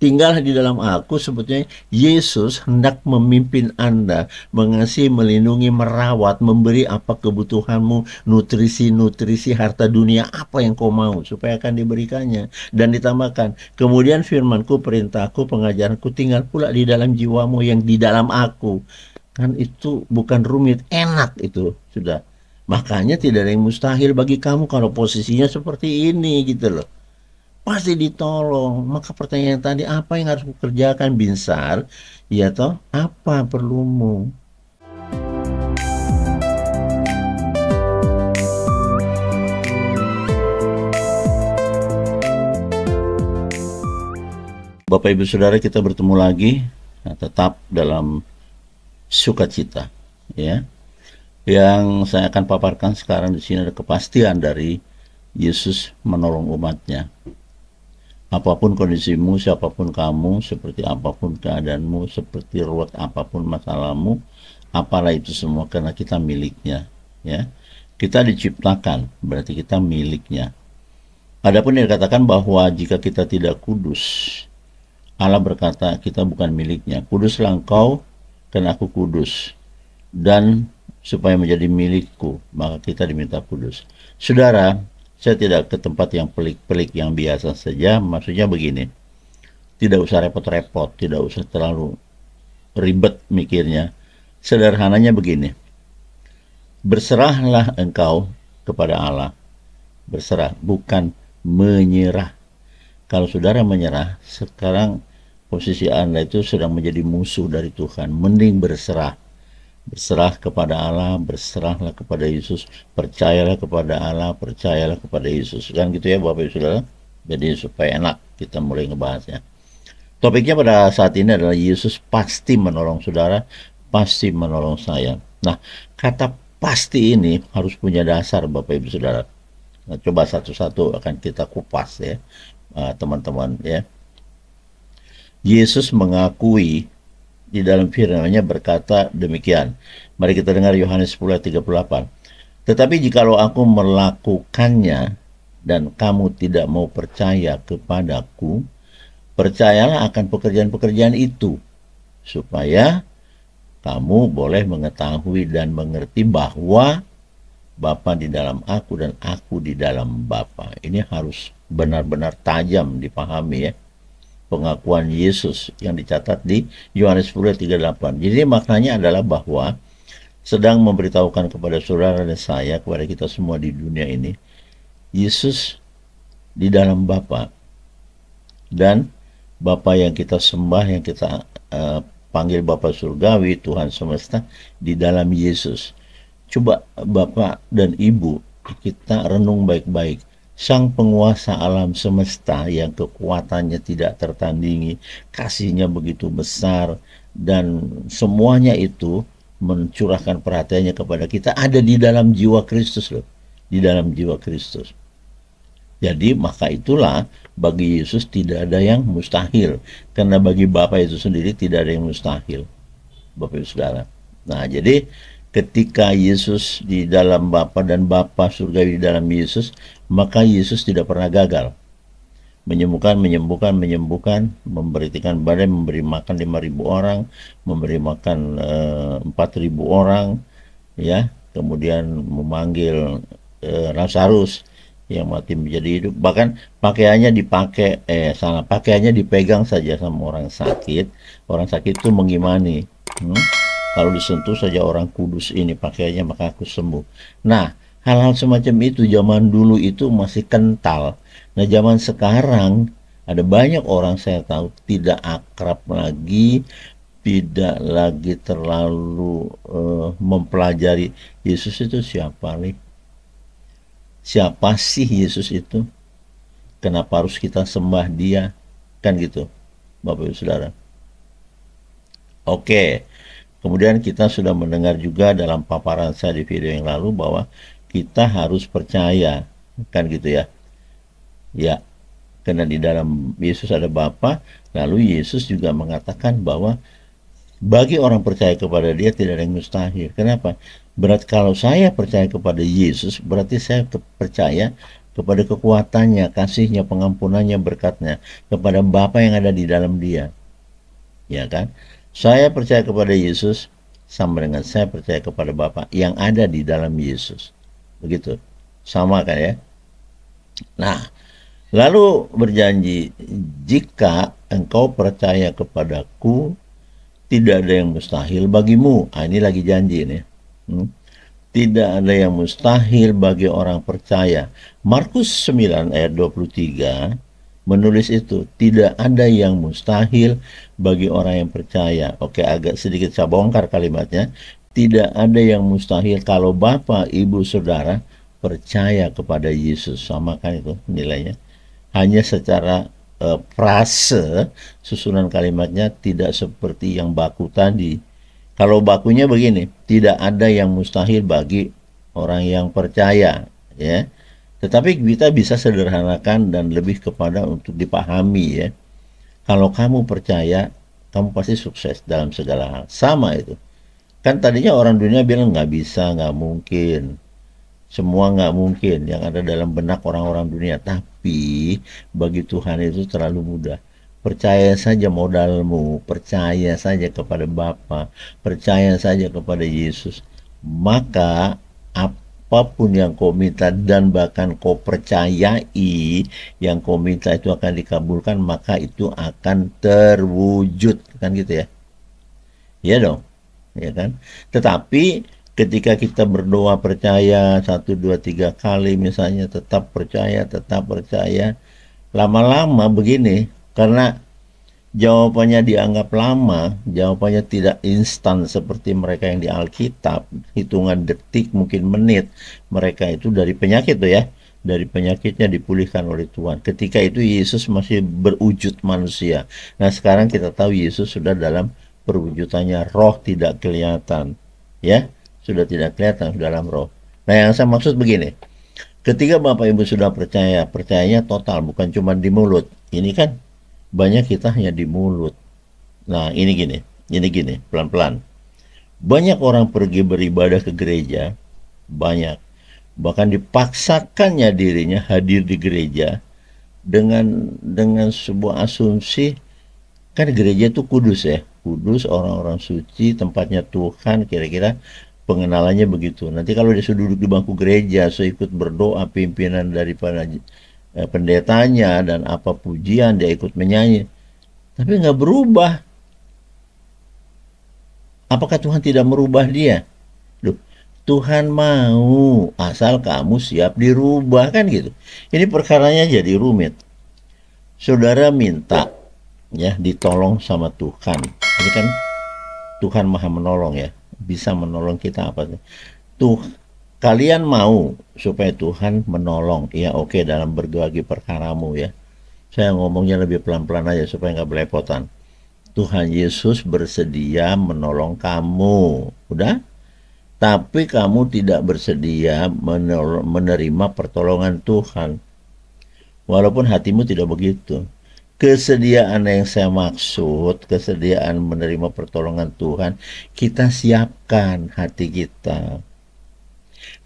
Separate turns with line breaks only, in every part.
tinggallah di dalam aku. Sebetulnya Yesus hendak memimpin Anda, mengasihi, melindungi, merawat, memberi apa kebutuhanmu, nutrisi, harta dunia, apa yang kau mau, supaya akan diberikannya. Dan ditambahkan, kemudian firmanku, perintahku, pengajaranku tinggal pula di dalam jiwamu yang di dalam aku. Kan itu bukan rumit, enak itu sudah. Makanya tidak ada yang mustahil bagi kamu kalau posisinya seperti ini gitu loh. Pasti ditolong. Maka pertanyaan tadi, apa yang harus kukerjakan, Binsar? Ya toh, apa perlumu? Bapak Ibu Saudara, kita bertemu lagi, tetap dalam sukacita, ya. Yang saya akan paparkan sekarang di sini ada kepastian dari Yesus menolong umatnya. Apapun kondisimu, siapapun kamu, seperti apapun keadaanmu, seperti ruwet apapun masalahmu, apalah itu semua, karena kita miliknya, ya. Kita diciptakan, berarti kita miliknya. Adapun yang dikatakan bahwa jika kita tidak kudus, Allah berkata kita bukan miliknya. Kuduslah engkau, karena aku kudus. Dan supaya menjadi milikku, maka kita diminta kudus. Saudara, saya tidak ke tempat yang pelik-pelik, yang biasa saja. Maksudnya begini, tidak usah repot-repot, tidak usah terlalu ribet mikirnya. Sederhananya begini, berserahlah engkau kepada Allah. Berserah, bukan menyerah. Kalau saudara menyerah, sekarang posisi Anda itu sedang menjadi musuh dari Tuhan. Mending berserah. Berserah kepada Allah, berserahlah kepada Yesus, percayalah kepada Allah, percayalah kepada Yesus. Kan gitu ya Bapak Ibu Saudara. Jadi supaya enak kita mulai ngebahasnya. Topiknya pada saat ini adalah Yesus pasti menolong saudara, pasti menolong saya. Nah, kata pasti ini harus punya dasar Bapak Ibu Saudara. Nah, coba satu-satu akan kita kupas ya, teman-teman ya. Yesus mengakui di dalam firman-Nya berkata demikian. Mari kita dengar Yohanes 10:38. Tetapi jikalau aku melakukannya dan kamu tidak mau percaya kepadaku, percayalah akan pekerjaan-pekerjaan itu, supaya kamu boleh mengetahui dan mengerti bahwa Bapa di dalam aku dan aku di dalam Bapa. Ini harus benar-benar tajam dipahami ya. Pengakuan Yesus yang dicatat di Yohanes 10:38. Jadi maknanya adalah bahwa sedang memberitahukan kepada saudara dan saya, kepada kita semua di dunia ini, Yesus di dalam Bapa, dan Bapa yang kita sembah, yang kita panggil Bapa Surgawi, Tuhan semesta, di dalam Yesus. Coba Bapak dan Ibu kita renung baik-baik. Sang penguasa alam semesta yang kekuatannya tidak tertandingi, kasihnya begitu besar, dan semuanya itu mencurahkan perhatiannya kepada kita, ada di dalam jiwa Kristus loh, di dalam jiwa Kristus. Jadi maka itulah bagi Yesus tidak ada yang mustahil, karena bagi Bapa itu sendiri tidak ada yang mustahil, Bapak Ibu Saudara. Nah, jadi ketika Yesus di dalam Bapa dan Bapa surgawi di dalam Yesus, maka Yesus tidak pernah gagal. Menyembuhkan, memberitikan badai, memberi makan 5.000 orang, memberi makan 4.000 orang, ya, kemudian memanggil Lazarus yang mati menjadi hidup. Bahkan pakaiannya pakaiannya dipegang saja sama orang sakit. Orang sakit itu mengimani. Kalau disentuh saja orang kudus ini pakaiannya, maka aku sembuh. Nah, hal-hal semacam itu zaman dulu itu masih kental. Nah, zaman sekarang ada banyak orang saya tahu tidak akrab lagi, tidak lagi terlalu mempelajari Yesus itu siapa nih? Siapa sih Yesus itu? Kenapa harus kita sembah dia? Kan gitu, Bapak Ibu Saudara. Oke. Kemudian kita sudah mendengar juga dalam paparan saya di video yang lalu bahwa kita harus percaya, kan gitu ya. Ya, karena di dalam Yesus ada Bapa, lalu Yesus juga mengatakan bahwa bagi orang percaya kepada dia tidak ada yang mustahil. Kenapa? Berarti kalau saya percaya kepada Yesus, berarti saya percaya kepada kekuatannya, kasihnya, pengampunannya, berkatnya, kepada Bapa yang ada di dalam dia. Ya kan? Saya percaya kepada Yesus sama dengan saya percaya kepada Bapa yang ada di dalam Yesus. Begitu. Sama kan ya? Nah, lalu berjanji, jika engkau percaya kepadaku, tidak ada yang mustahil bagimu. Ini lagi janji nih. Tidak ada yang mustahil bagi orang percaya. Markus 9 ayat 23 menulis itu. Tidak ada yang mustahil bagi orang yang percaya. Oke, agak sedikit saya bongkar kalimatnya. Tidak ada yang mustahil kalau Bapak, Ibu, Saudara percaya kepada Yesus. Sama kan itu nilainya. Hanya secara frase susunan kalimatnya tidak seperti yang baku tadi. Kalau bakunya begini, tidak ada yang mustahil bagi orang yang percaya, ya. Tetapi kita bisa sederhanakan dan lebih kepada untuk dipahami, ya. Kalau kamu percaya, kamu pasti sukses dalam segala hal. Sama itu. Kan tadinya orang dunia bilang nggak bisa, nggak mungkin. Semua nggak mungkin yang ada dalam benak orang-orang dunia. Tapi bagi Tuhan itu terlalu mudah. Percaya saja modalmu, percaya saja kepada Bapa, percaya saja kepada Yesus. Maka apapun yang kau minta dan bahkan kau percayai yang kau minta itu akan dikabulkan, maka itu akan terwujud. Kan gitu ya? Iya dong. Ya kan? Tetapi ketika kita berdoa percaya 1, 2, 3 kali misalnya tetap percaya, lama-lama begini, karena jawabannya dianggap lama, jawabannya tidak instan seperti mereka yang di Alkitab, hitungan detik mungkin menit, mereka itu dari penyakit tuh ya, dari penyakitnya dipulihkan oleh Tuhan. Ketika itu Yesus masih berwujud manusia. Nah sekarang kita tahu Yesus sudah dalam perwujudannya, roh tidak kelihatan, ya. Sudah tidak kelihatan dalam roh. Nah yang saya maksud begini, ketika Bapak Ibu sudah percaya, percayanya total, bukan cuma di mulut. Ini kan banyak kita hanya di mulut. Nah ini gini, pelan-pelan. Banyak orang pergi beribadah ke gereja, banyak. Bahkan dipaksakannya dirinya hadir di gereja dengan sebuah asumsi, kan gereja itu kudus ya, kudus, orang-orang suci, tempatnya Tuhan, kira-kira pengenalannya begitu. Nanti kalau dia sudah duduk di bangku gereja, saya ikut berdoa pimpinan daripada pendetanya dan apa pujian, dia ikut menyanyi. Tapi nggak berubah. Apakah Tuhan tidak merubah dia? Loh, Tuhan mau, asal kamu siap dirubah, kan gitu. Ini perkaranya jadi rumit. Saudara minta ya ditolong sama Tuhan. Ini kan Tuhan Maha Menolong ya. Bisa menolong kita apa tuh, kalian mau supaya Tuhan menolong ya, oke, dalam berbagi perkaramu ya, saya ngomongnya lebih pelan-pelan aja supaya nggak belepotan. Tuhan Yesus bersedia menolong kamu, udah, tapi kamu tidak bersedia menerima pertolongan Tuhan, walaupun hatimu tidak begitu. Kesediaan yang saya maksud, kesediaan menerima pertolongan Tuhan, kita siapkan hati kita.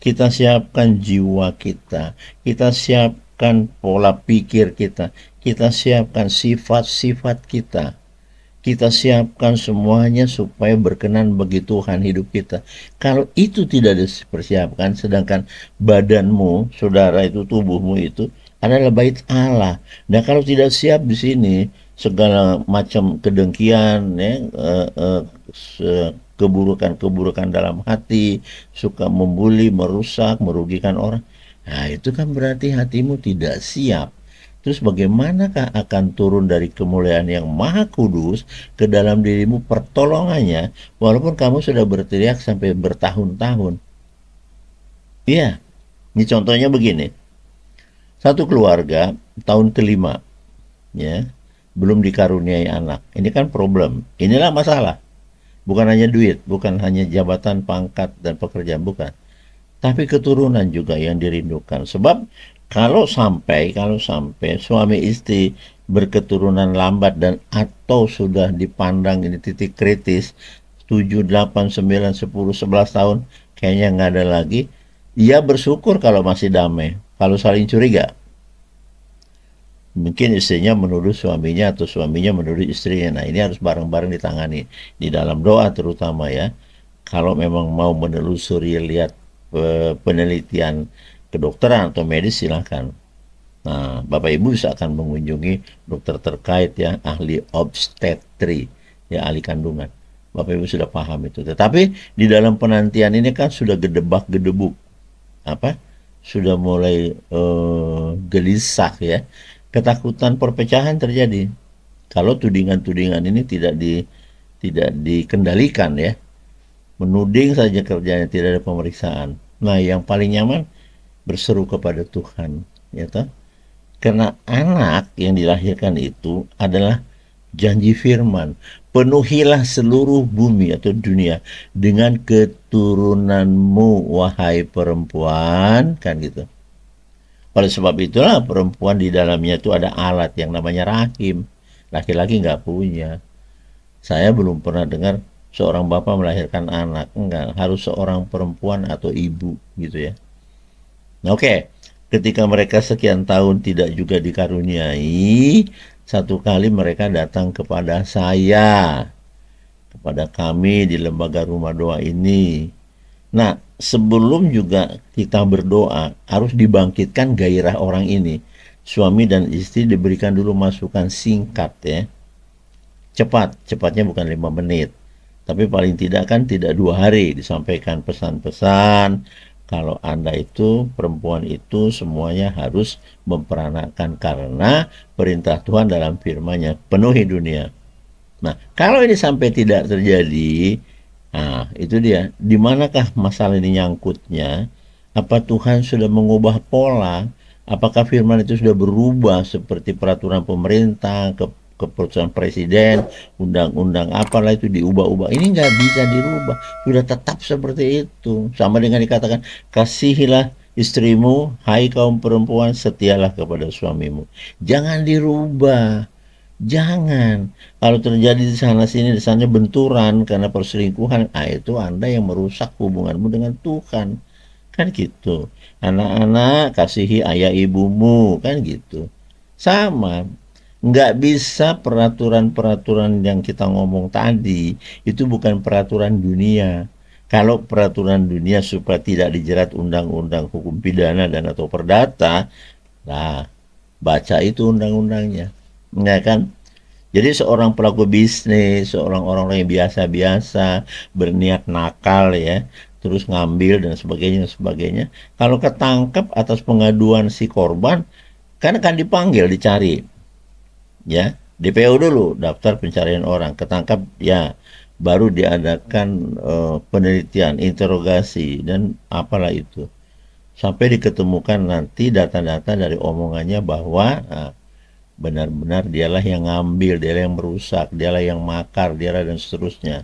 Kita siapkan jiwa kita. Kita siapkan pola pikir kita. Kita siapkan sifat-sifat kita. Kita siapkan semuanya supaya berkenan bagi Tuhan hidup kita. Kalau itu tidak dipersiapkan, sedangkan badanmu, saudara itu, tubuhmu itu adalah bait Allah. Nah kalau tidak siap di sini, segala macam kedengkian, ya, keburukan-keburukan dalam hati, suka membuli, merusak, merugikan orang. Nah itu kan berarti hatimu tidak siap. Terus bagaimanakah akan turun dari kemuliaan yang maha kudus ke dalam dirimu pertolongannya, walaupun kamu sudah berteriak sampai bertahun-tahun? Iya, ini contohnya begini. Satu keluarga tahun kelima, ya, belum dikaruniai anak. Ini kan problem. Inilah masalah. Bukan hanya duit, bukan hanya jabatan, pangkat, dan pekerjaan, bukan. Tapi keturunan juga yang dirindukan. Sebab kalau sampai suami istri berketurunan lambat dan atau sudah dipandang ini titik kritis, 7, 8, 9, 10, 11 tahun, kayaknya nggak ada lagi. Ia bersyukur kalau masih damai. Kalau saling curiga, mungkin istrinya menuduh suaminya atau suaminya menuduh istrinya. Nah, ini harus bareng-bareng ditangani di dalam doa terutama ya. Kalau memang mau menelusuri lihat penelitian kedokteran atau medis silahkan. Nah, Bapak Ibu bisa akan mengunjungi dokter terkait ya, ahli obstetri, ya ahli kandungan. Bapak Ibu sudah paham itu. Tetapi di dalam penantian ini kan sudah gedebak-gedebuk, apa? Sudah mulai gelisah ya. Ketakutan perpecahan terjadi. Kalau tudingan-tudingan ini tidak dikendalikan ya. Menuding saja kerjanya, tidak ada pemeriksaan. Nah, yang paling nyaman berseru kepada Tuhan, ya toh? Karena anak yang dilahirkan itu adalah janji firman. Penuhilah seluruh bumi atau dunia dengan keturunanmu, wahai perempuan, kan gitu. Oleh sebab itulah perempuan di dalamnya itu ada alat yang namanya rahim. Laki-laki nggak punya. Saya belum pernah dengar seorang bapak melahirkan anak. Enggak, harus seorang perempuan atau ibu gitu ya. Nah, oke. Ketika mereka sekian tahun tidak juga dikaruniai, satu kali mereka datang kepada saya, kepada kami di lembaga rumah doa ini. Nah, sebelum juga kita berdoa, harus dibangkitkan gairah orang ini. Suami dan istri diberikan dulu masukan singkat ya. Cepat, cepatnya bukan 5 menit. Tapi paling tidak kan tidak 2 hari disampaikan pesan-pesan. Kalau Anda itu, perempuan itu semuanya harus memperanakan karena perintah Tuhan dalam firman-Nya, penuhi dunia. Nah, kalau ini sampai tidak terjadi, nah itu dia. Di manakah masalah ini nyangkutnya? Apa Tuhan sudah mengubah pola? Apakah firman itu sudah berubah seperti peraturan pemerintah, keputusan presiden, undang-undang apalah itu diubah-ubah. Ini nggak bisa dirubah, sudah tetap seperti itu. Sama dengan dikatakan, kasihilah istrimu, hai kaum perempuan, setialah kepada suamimu. Jangan dirubah, jangan. Kalau terjadi di sana sini, di sana benturan karena perselingkuhan, itu Anda yang merusak hubunganmu dengan Tuhan. Kan gitu. Anak-anak, kasihi ayah ibumu, kan gitu. Sama. Nggak bisa peraturan-peraturan yang kita ngomong tadi itu bukan peraturan dunia. Kalau peraturan dunia supaya tidak dijerat undang-undang hukum pidana dan atau perdata, nah baca itu undang-undangnya, ya kan? Jadi seorang pelaku bisnis, seorang orang yang biasa-biasa berniat nakal ya, terus ngambil dan sebagainya, kalau ketangkap atas pengaduan si korban, kan akan dipanggil, dicari. Ya, DPO dulu, daftar pencarian orang, ketangkap ya, baru diadakan penelitian, interogasi dan apalah itu, sampai diketemukan nanti data-data dari omongannya bahwa benar-benar dialah yang ngambil, dialah yang merusak, dialah yang makar, dialah dan seterusnya.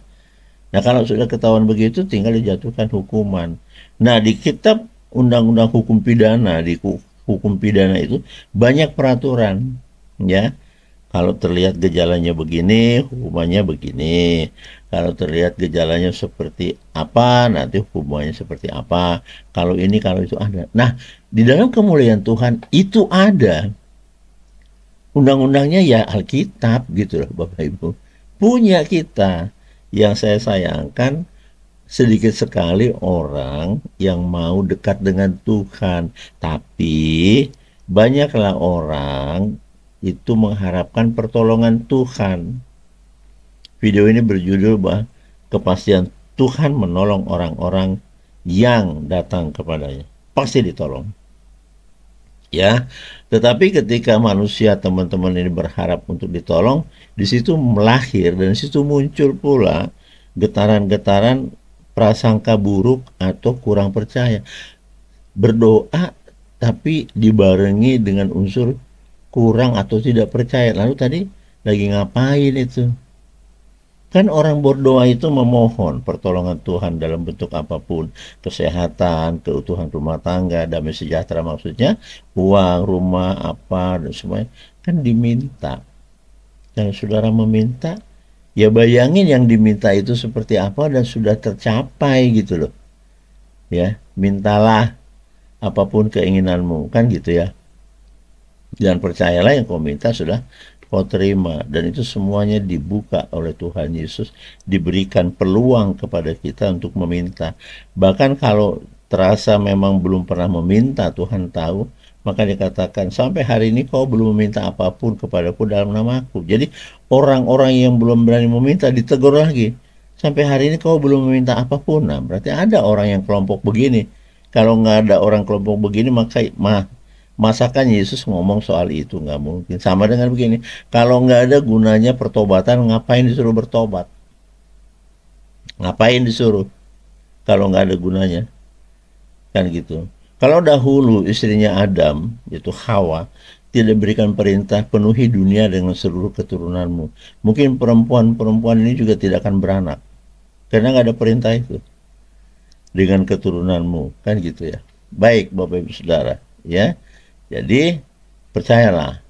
Nah, kalau sudah ketahuan begitu tinggal dijatuhkan hukuman. Nah, di kitab undang-undang hukum pidana, di hukum pidana itu banyak peraturan ya. Kalau terlihat gejalanya begini, hukumannya begini. Kalau terlihat gejalanya seperti apa, nanti hukumannya seperti apa. Kalau ini, kalau itu ada. Nah, di dalam kemuliaan Tuhan itu ada. Undang-undangnya ya Alkitab gitu loh Bapak Ibu. Punya kita. Yang saya sayangkan sedikit sekali orang yang mau dekat dengan Tuhan. Tapi banyaklah orang itu mengharapkan pertolongan Tuhan. Video ini berjudul bahwa kepastian Tuhan menolong orang-orang yang datang kepadanya. Pasti ditolong. Ya, tetapi ketika manusia teman-teman ini berharap untuk ditolong, di situ melahir dan di situ muncul pula getaran-getaran prasangka buruk atau kurang percaya. Berdoa tapi dibarengi dengan unsur kurang atau tidak percaya. Lalu tadi lagi ngapain itu? Kan orang berdoa itu memohon pertolongan Tuhan dalam bentuk apapun. Kesehatan, keutuhan rumah tangga, damai sejahtera maksudnya. Uang, rumah, apa, dan semuanya. Kan diminta. Dan saudara meminta, ya bayangin yang diminta itu seperti apa dan sudah tercapai gitu loh. Ya, mintalah apapun keinginanmu, kan gitu ya. Dan percayalah yang kau minta sudah kau terima, dan itu semuanya dibuka oleh Tuhan Yesus, diberikan peluang kepada kita untuk meminta. Bahkan kalau terasa memang belum pernah meminta, Tuhan tahu, maka dikatakan sampai hari ini kau belum meminta apapun kepadaku dalam namaku. Jadi orang-orang yang belum berani meminta ditegur lagi, sampai hari ini kau belum meminta apapun. Nah, berarti ada orang yang kelompok begini. Kalau nggak ada orang kelompok begini, maka masakan Yesus ngomong soal itu? Nggak mungkin. Sama dengan begini, kalau nggak ada gunanya pertobatan, ngapain disuruh bertobat? Ngapain disuruh kalau nggak ada gunanya? Kan gitu. Kalau dahulu istrinya Adam, yaitu Hawa, tidak berikan perintah penuhi dunia dengan seluruh keturunanmu, mungkin perempuan-perempuan ini juga tidak akan beranak, karena nggak ada perintah itu, dengan keturunanmu, kan gitu ya. Baik Bapak Ibu Saudara, ya. Jadi percayalah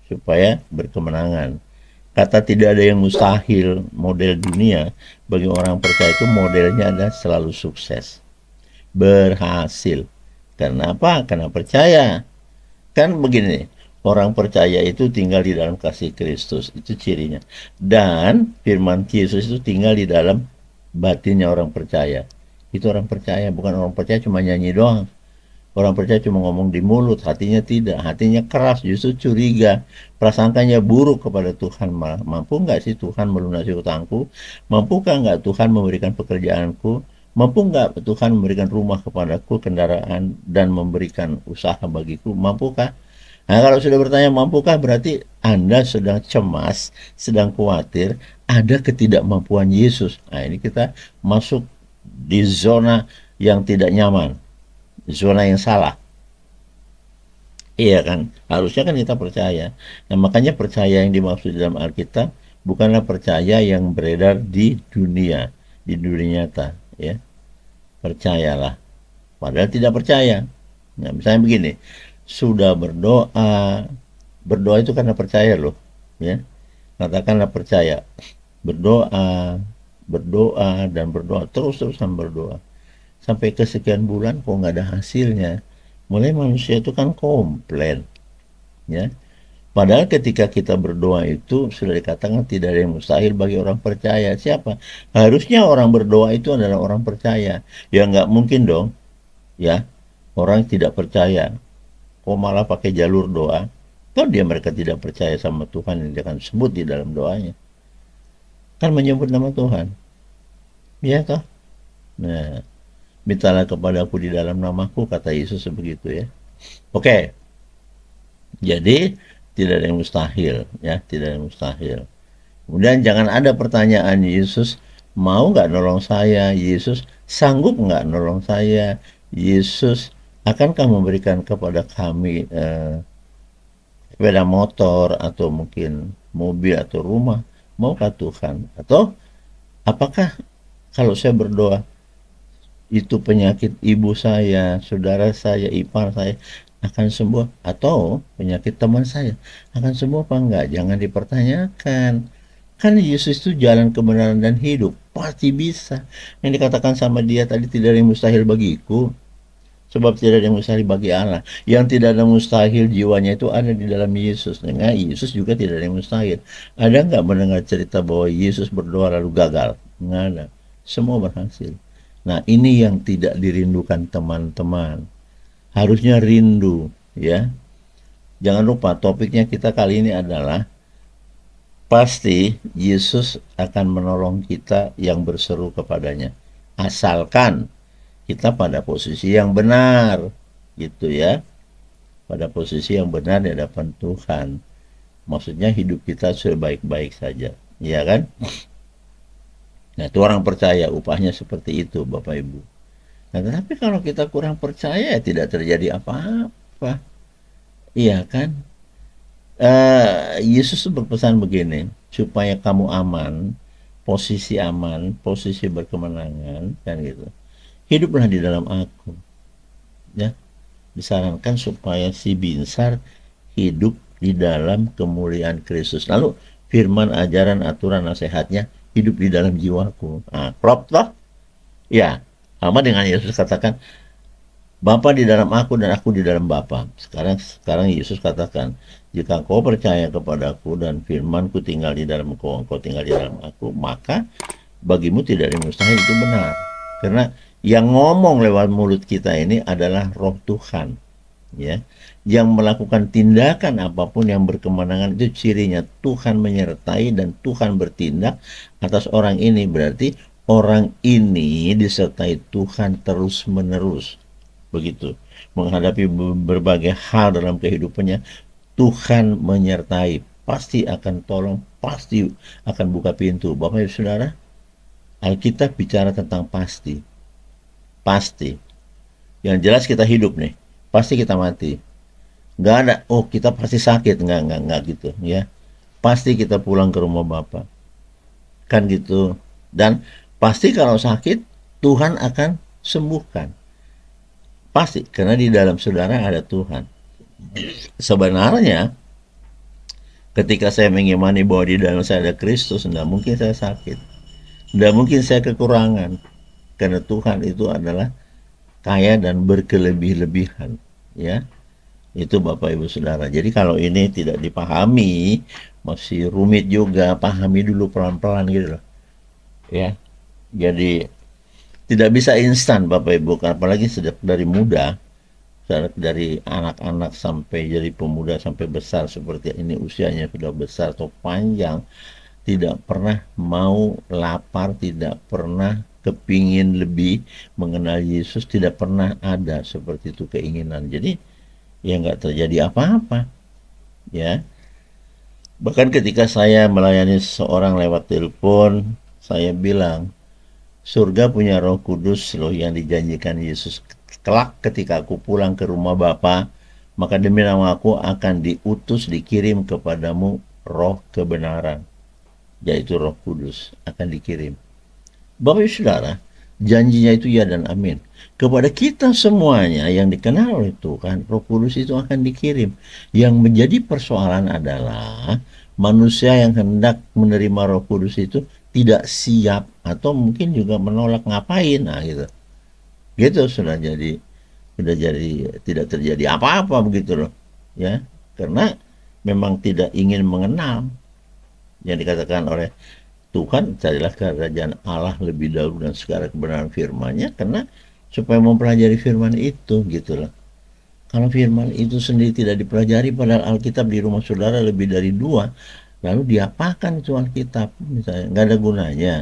supaya berkemenangan. Kata tidak ada yang mustahil model dunia, bagi orang percaya itu modelnya adalah selalu sukses, berhasil. Karena apa? Karena percaya. Kan begini, orang percaya itu tinggal di dalam kasih Kristus, itu cirinya. Dan firman Yesus itu tinggal di dalam batinnya orang percaya. Itu orang percaya, bukan orang percaya cuma nyanyi doang. Orang percaya cuma ngomong di mulut, hatinya tidak. Hatinya keras, justru curiga. Prasangkanya buruk kepada Tuhan. Mampu nggak sih Tuhan melunasi utangku? Mampukah nggak Tuhan memberikan pekerjaanku? Mampu nggak Tuhan memberikan rumah kepadaku, kendaraan, dan memberikan usaha bagiku? Mampukah? Nah, kalau sudah bertanya mampukah, berarti Anda sedang cemas, sedang khawatir, ada ketidakmampuan Yesus. Nah, ini kita masuk di zona yang tidak nyaman, zona yang salah. Iya kan, harusnya kan kita percaya. Nah, makanya percaya yang dimaksud dalam Alkitab bukanlah percaya yang beredar di dunia nyata, ya. Percayalah, padahal tidak percaya. Nah, misalnya begini, sudah berdoa, berdoa itu karena percaya loh, ya. Katakanlah percaya, berdoa, berdoa dan berdoa, terus-terusan berdoa. Sampai kesekian bulan kok nggak ada hasilnya. Mulai manusia itu kan komplain, ya. Padahal ketika kita berdoa itu sudah dikatakan tidak ada yang mustahil bagi orang percaya. Siapa? Harusnya orang berdoa itu adalah orang percaya. Ya nggak mungkin dong, ya. Orang tidak percaya, kok malah pakai jalur doa? Kalau dia mereka tidak percaya sama Tuhan yang dia akan sebut di dalam doanya. Kan menyebut nama Tuhan. Ya toh? Nah, mintalah kepadaku di dalam namaku, kata Yesus begitu ya. Oke. Jadi tidak ada yang mustahil, ya, tidak ada yang mustahil. Kemudian jangan ada pertanyaan, Yesus mau nggak nolong saya? Yesus sanggup nggak nolong saya? Yesus akankah memberikan kepada kami sepeda motor atau mungkin mobil atau rumah? Maukah Tuhan? Atau apakah kalau saya berdoa itu penyakit ibu saya, saudara saya, ipar saya akan sembuh, atau penyakit teman saya akan sembuh apa enggak? Jangan dipertanyakan. Kan Yesus itu jalan kebenaran dan hidup, pasti bisa. Yang dikatakan sama dia tadi, tidak ada yang mustahil bagiku, sebab tidak ada yang mustahil bagi Allah. Yang tidak ada mustahil jiwanya itu ada di dalam Yesus. Dengan Yesus juga tidak ada yang mustahil. Ada nggak mendengar cerita bahwa Yesus berdoa lalu gagal? Nggak ada. Semua berhasil. Nah, ini yang tidak dirindukan teman-teman. Harusnya rindu, ya. Jangan lupa topiknya kita kali ini adalah pasti Yesus akan menolong kita yang berseru kepadanya. Asalkan kita pada posisi yang benar, gitu ya. Pada posisi yang benar di hadapan Tuhan. Maksudnya hidup kita sudah baik-baik saja, ya kan? Nah, itu orang percaya, upahnya seperti itu, Bapak Ibu. Nah, tetapi kalau kita kurang percaya, ya tidak terjadi apa-apa. Iya kan? Yesus berpesan begini, supaya kamu aman, posisi berkemenangan, kan gitu. Hiduplah di dalam aku. Ya, disarankan supaya si Binsar hidup di dalam kemuliaan Kristus. Lalu firman, ajaran, aturan, nasihatnya hidup di dalam jiwaku. Nah, klop toh? Ya, sama dengan Yesus katakan, Bapa di dalam aku dan aku di dalam Bapa. Sekarang Yesus katakan, jika kau percaya kepadaku dan firmanku tinggal di dalam kau, engkau tinggal di dalam aku, maka bagimu tidak ada yang mustahil, itu benar. Karena yang ngomong lewat mulut kita ini adalah Roh Tuhan, ya. Yang melakukan tindakan apapun yang berkemenangan itu cirinya Tuhan menyertai dan Tuhan bertindak atas orang ini. Berarti orang ini disertai Tuhan terus-menerus. Begitu. Menghadapi berbagai hal dalam kehidupannya, Tuhan menyertai. Pasti akan tolong, pasti akan buka pintu. Bapak Ibu Saudara, Alkitab bicara tentang pasti. Pasti. Yang jelas kita hidup nih. Pasti kita mati. Nggak ada, oh kita pasti sakit. Nggak gitu. Ya. Pasti kita pulang ke rumah Bapak. Kan gitu. Dan pasti kalau sakit, Tuhan akan sembuhkan. Pasti, karena di dalam saudara ada Tuhan. Sebenarnya, ketika saya mengimani bahwa di dalam saya ada Kristus, tidak mungkin saya sakit. Tidak mungkin saya kekurangan. Karena Tuhan itu adalah kaya dan berkelebih-lebihan. Ya, itu Bapak Ibu Saudara. Jadi kalau ini tidak dipahami, masih rumit juga, pahami dulu pelan-pelan gitu loh. Ya, jadi tidak bisa instan Bapak Ibu, apalagi sejak dari muda, dari anak-anak sampai jadi pemuda sampai besar seperti ini, usianya sudah besar atau panjang, tidak pernah mau lapar, tidak pernah kepingin lebih mengenal Yesus, tidak pernah ada seperti itu keinginan. Jadi ya nggak terjadi apa-apa, ya. Bahkan ketika saya melayani seorang lewat telepon, saya bilang, surga punya Roh Kudus loh yang dijanjikan Yesus. Kelak ketika aku pulang ke rumah Bapa, maka demi nama aku akan diutus, dikirim kepadamu Roh kebenaran, yaitu Roh Kudus akan dikirim. Bapak Ibu Saudara, janjinya itu ya dan amin. Kepada kita semuanya yang dikenal oleh Tuhan, Roh Kudus itu akan dikirim. Yang menjadi persoalan adalah manusia yang hendak menerima Roh Kudus itu tidak siap atau mungkin juga menolak, ngapain, nah gitu. Gitu sudah jadi tidak terjadi apa-apa begitu loh. Ya, karena memang tidak ingin mengenal yang dikatakan oleh Tuhan, carilah kerajaan Allah lebih dahulu dan segala kebenaran firman-Nya, karena supaya mempelajari firman itu gitu loh. Kalau firman itu sendiri tidak dipelajari, padahal Alkitab di rumah saudara lebih dari 2, lalu diapakan itu Alkitab? Misalnya nggak ada gunanya.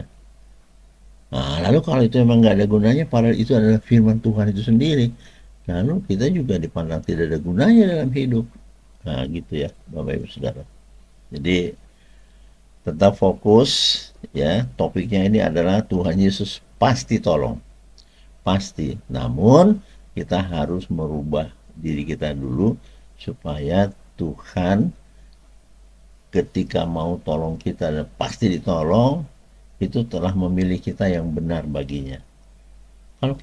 Nah, lalu kalau itu memang nggak ada gunanya, padahal itu adalah firman Tuhan itu sendiri, lalu kita juga dipandang tidak ada gunanya dalam hidup. Nah gitu ya Bapak Ibu Saudara. Jadi tetap fokus, ya. Topiknya ini adalah Tuhan Yesus pasti tolong. Pasti. Namun kita harus merubah diri kita dulu supaya Tuhan ketika mau tolong kita dan pasti ditolong, itu telah memilih kita yang benar baginya. Kalau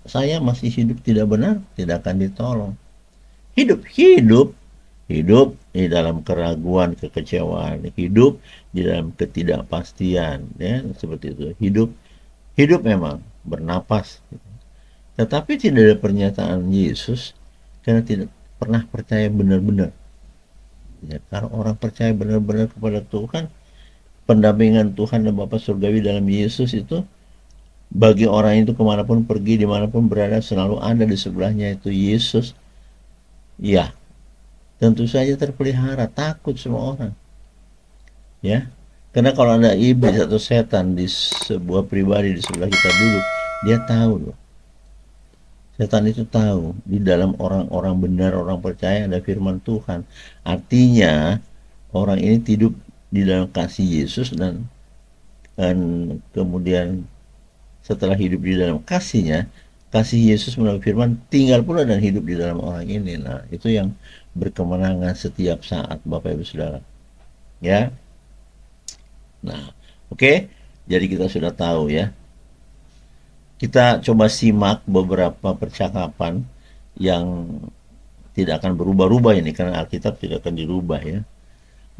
saya masih hidup tidak benar, tidak akan ditolong. Hidup di dalam keraguan, kekecewaan, hidup di dalam ketidakpastian, ya, seperti itu. Hidup memang bernapas, tetapi tidak ada pernyataan Yesus karena tidak pernah percaya benar-benar. Ya, kalau orang percaya benar-benar kepada Tuhan, pendampingan Tuhan dan Bapa Surgawi dalam Yesus itu bagi orang itu kemanapun pergi, dimanapun berada, selalu ada di sebelahnya itu Yesus. Ya, tentu saja terpelihara, takut semua orang. Ya, karena kalau ada iblis atau setan di sebuah pribadi di sebelah kita duduk, dia tahu loh. Setan itu tahu di dalam orang-orang benar, orang percaya ada firman Tuhan. Artinya orang ini hidup di dalam kasih Yesus dan kemudian setelah hidup di dalam kasih-Nya, kasih Yesus melalui firman tinggal pula dan hidup di dalam orang ini. Nah, itu yang berkemenangan setiap saat Bapak Ibu Saudara. Ya. Nah, oke. Jadi kita sudah tahu ya. Kita coba simak beberapa percakapan yang tidak akan berubah-ubah ini karena Alkitab tidak akan dirubah ya.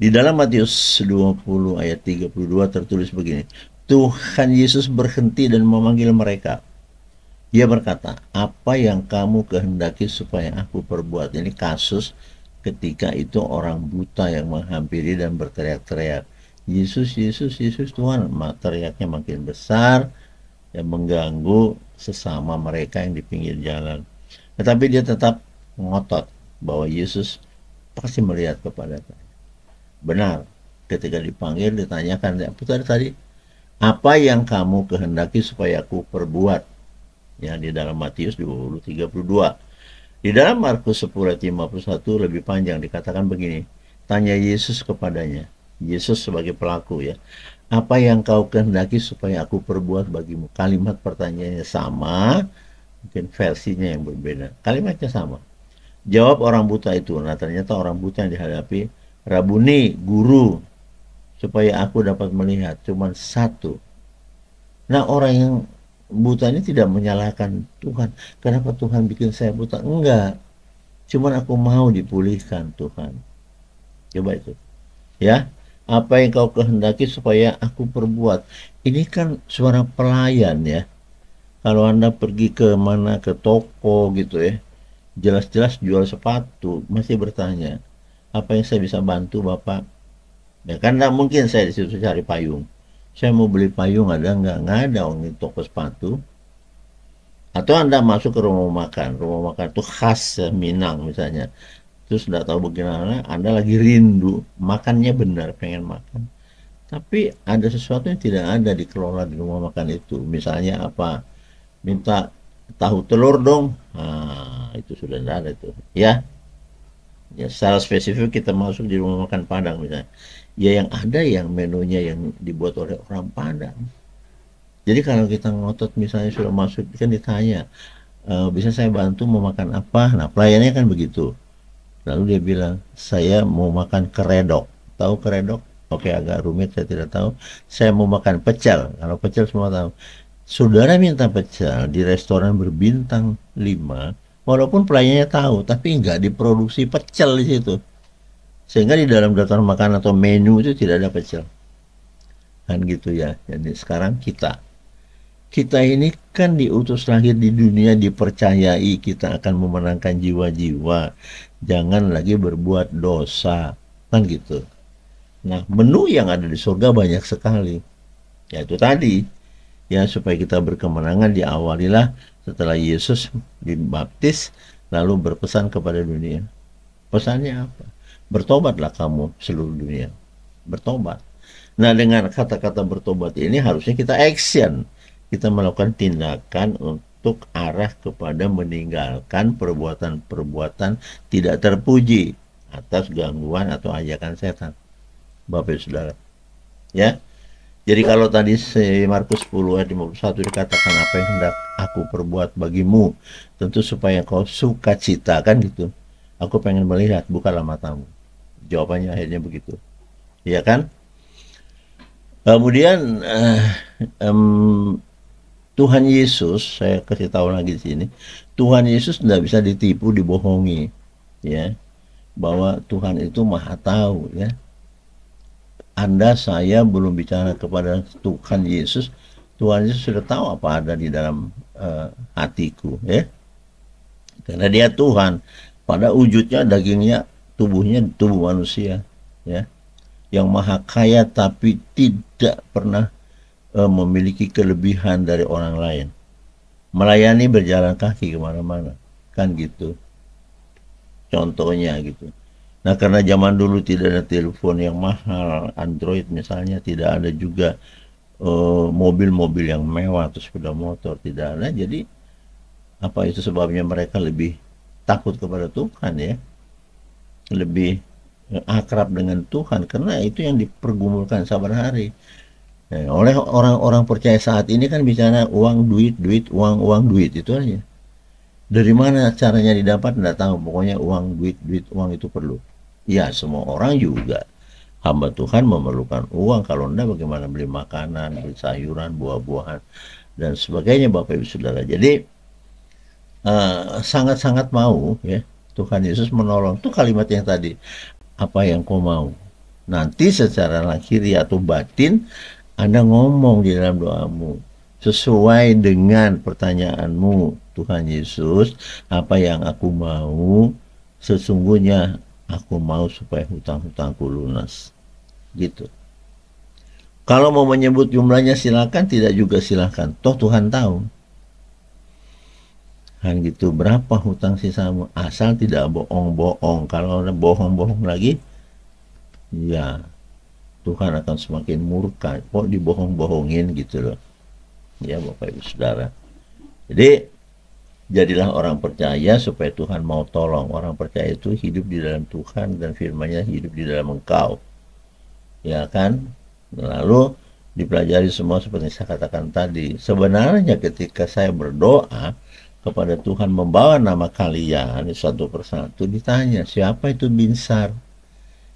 Di dalam Matius 20 ayat 32 tertulis begini. Tuhan Yesus berhenti dan memanggil mereka. Dia berkata, apa yang kamu kehendaki supaya aku perbuat? Ini kasus ketika itu orang buta yang menghampiri dan berteriak-teriak, Yesus, Yesus, Yesus Tuhan. Teriaknya makin besar, yang mengganggu sesama mereka yang di pinggir jalan. Tetapi dia tetap ngotot bahwa Yesus pasti melihat kepada saya. Benar, ketika dipanggil ditanyakan, apa tadi? Apa yang kamu kehendaki supaya aku perbuat? Ya, di dalam Matius 20:32. Di dalam Markus 10:51 lebih panjang dikatakan begini. Tanya Yesus kepadanya. Yesus sebagai pelaku ya. Apa yang kau kehendaki supaya aku perbuat bagimu? Kalimat pertanyaannya sama, mungkin versinya yang berbeda. Kalimatnya sama. Jawab orang buta itu. Nah, ternyata orang buta yang dihadapi, Rabuni, guru, supaya aku dapat melihat. Cuman satu. Nah, orang yang buta ini tidak menyalahkan Tuhan. Kenapa Tuhan bikin saya buta? Enggak. Cuman aku mau dipulihkan Tuhan. Coba itu. Ya. Apa yang kau kehendaki supaya aku perbuat? Ini kan suara pelayan ya. Kalau Anda pergi ke mana, ke toko gitu ya. Jelas-jelas jual sepatu, masih bertanya. Apa yang saya bisa bantu Bapak? Ya kan enggak mungkin saya di situ cari payung. Saya mau beli payung ada nggak ada di toko sepatu. Atau Anda masuk ke rumah makan itu khas ya, Minang misalnya, terus nggak tahu bagaimana, Anda lagi rindu, makannya benar, pengen makan. Tapi ada sesuatu yang tidak ada dikelola di rumah makan itu. Misalnya apa? Minta tahu telur dong. Nah, itu sudah tidak ada itu. Ya, ya secara spesifik kita masuk di rumah makan Padang misalnya. Ya yang ada yang menunya yang dibuat oleh orang Padang. Jadi kalau kita ngotot misalnya sudah masuk kan ditanya, bisa saya bantu mau makan apa? Nah pelayannya kan begitu. Lalu dia bilang, saya mau makan keredok. Tahu keredok? Oke, agak rumit, saya tidak tahu. Saya mau makan pecel. Kalau pecel semua tahu. Saudara minta pecel di restoran berbintang 5, walaupun pelayannya tahu, tapi nggak diproduksi pecel di situ. Sehingga di dalam daftar makanan atau menu itu tidak ada pecel. Kan gitu ya. Jadi sekarang kita ini kan diutus lahir di dunia dipercayai kita akan memenangkan jiwa-jiwa. Jangan lagi berbuat dosa. Kan gitu. Nah, menu yang ada di surga banyak sekali. Ya itu tadi. Ya supaya kita berkemenangan diawalilah setelah Yesus dibaptis lalu berpesan kepada dunia. Pesannya apa? Bertobatlah kamu seluruh dunia. Bertobat. Nah dengan kata-kata bertobat ini harusnya kita action. Kita melakukan tindakan untuk arah kepada meninggalkan perbuatan-perbuatan tidak terpuji atas gangguan atau ajakan setan. Bapak Ibu Saudara. Ya. Jadi kalau tadi Markus 10:51 dikatakan apa yang hendak aku perbuat bagimu, tentu supaya kau sukacita kan gitu. Aku pengen melihat, bukalah matamu. Jawabannya akhirnya begitu. Iya kan? Kemudian Tuhan Yesus, saya kasih tahu lagi di sini, Tuhan Yesus tidak bisa ditipu, dibohongi, ya, bahwa Tuhan itu maha tahu, ya. Anda, saya belum bicara kepada Tuhan Yesus, Tuhan Yesus sudah tahu apa ada di dalam hatiku, ya, karena Dia Tuhan. Pada wujudnya, dagingnya, tubuhnya tubuh manusia, ya, yang maha kaya tapi tidak pernah memiliki kelebihan dari orang lain, melayani berjalan kaki kemana-mana, kan gitu contohnya gitu. Nah karena zaman dulu tidak ada telepon yang mahal, Android misalnya, tidak ada juga mobil-mobil yang mewah atau sepeda motor, tidak ada. Jadi apa itu sebabnya mereka lebih takut kepada Tuhan, ya, lebih akrab dengan Tuhan, karena itu yang dipergumulkan saban hari. Oleh orang-orang percaya saat ini kan bicara uang, duit, uang, duit, itu aja. Dari mana caranya didapat nggak tahu, pokoknya uang, duit, uang itu perlu. Ya semua orang juga, hamba Tuhan memerlukan uang, kalau enggak bagaimana beli makanan, beli sayuran, buah-buahan, dan sebagainya Bapak Ibu Saudara. Jadi sangat-sangat mau ya Tuhan Yesus menolong. Itu kalimat yang tadi, apa yang kau mau. Nanti secara lahiriah atau batin Anda ngomong di dalam doamu, sesuai dengan pertanyaanmu, Tuhan Yesus, apa yang aku mau, sesungguhnya aku mau supaya hutang-hutangku lunas. Gitu. Kalau mau menyebut jumlahnya silakan, tidak juga silakan. Toh Tuhan tahu. Kan gitu, berapa hutang sisamu, asal tidak bohong-bohong. Kalau ada bohong-bohong lagi, ya Tuhan akan semakin murka. Kok dibohong-bohongin gitu loh. Ya Bapak Ibu Saudara. Jadi jadilah orang percaya supaya Tuhan mau tolong. Orang percaya itu hidup di dalam Tuhan dan firman-Nya hidup di dalam engkau. Ya kan? Lalu dipelajari semua seperti saya katakan tadi. Sebenarnya ketika saya berdoa kepada Tuhan membawa nama kalian satu persatu, ditanya siapa itu Binsar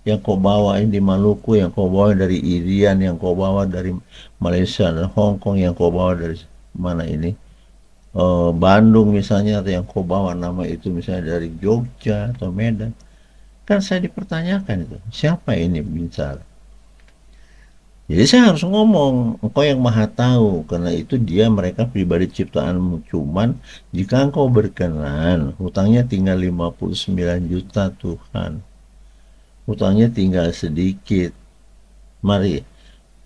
yang kau bawa di Maluku, yang kau bawa dari Irian, yang kau bawa dari Malaysia dan Hong Kong, yang kau bawa dari mana ini, Bandung misalnya, atau yang kau bawa nama itu misalnya dari Jogja atau Medan. Kan saya dipertanyakan itu, siapa ini Binsar? Jadi saya harus ngomong, engkau yang maha tahu, karena itu dia mereka pribadi ciptaanmu. Cuman jika engkau berkenan, hutangnya tinggal 59 juta Tuhan. Hutangnya tinggal sedikit. Mari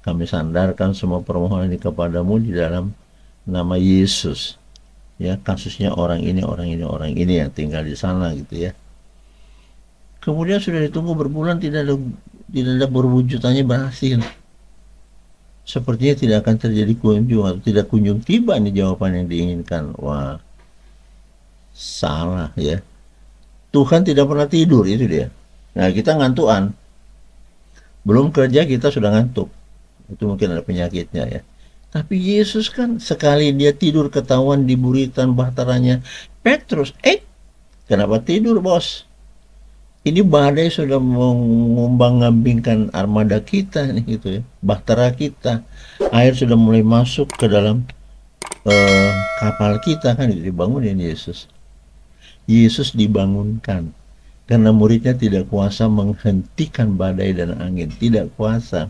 kami sandarkan semua permohonan ini kepadamu di dalam nama Yesus. Ya, kasusnya orang ini yang tinggal di sana gitu ya. Kemudian sudah ditunggu berbulan, tidak ada berwujudannya berhasil. Sepertinya tidak akan terjadi kunjung atau tidak kunjung tiba nih jawaban yang diinginkan. Wah, salah ya. Tuhan tidak pernah tidur, itu dia. Nah, kita ngantuan. Belum kerja kita sudah ngantuk. Itu mungkin ada penyakitnya ya. Tapi Yesus kan sekali dia tidur ketahuan di buritan bahtaranya Petrus. Kenapa tidur bos? Ini badai sudah mengumbang-ngambingkan armada kita nih gitu ya, bahtera kita. Air sudah mulai masuk ke dalam kapal kita kan, dibangunin Yesus. Yesus dibangunkan karena muridnya tidak kuasa menghentikan badai dan angin, tidak kuasa.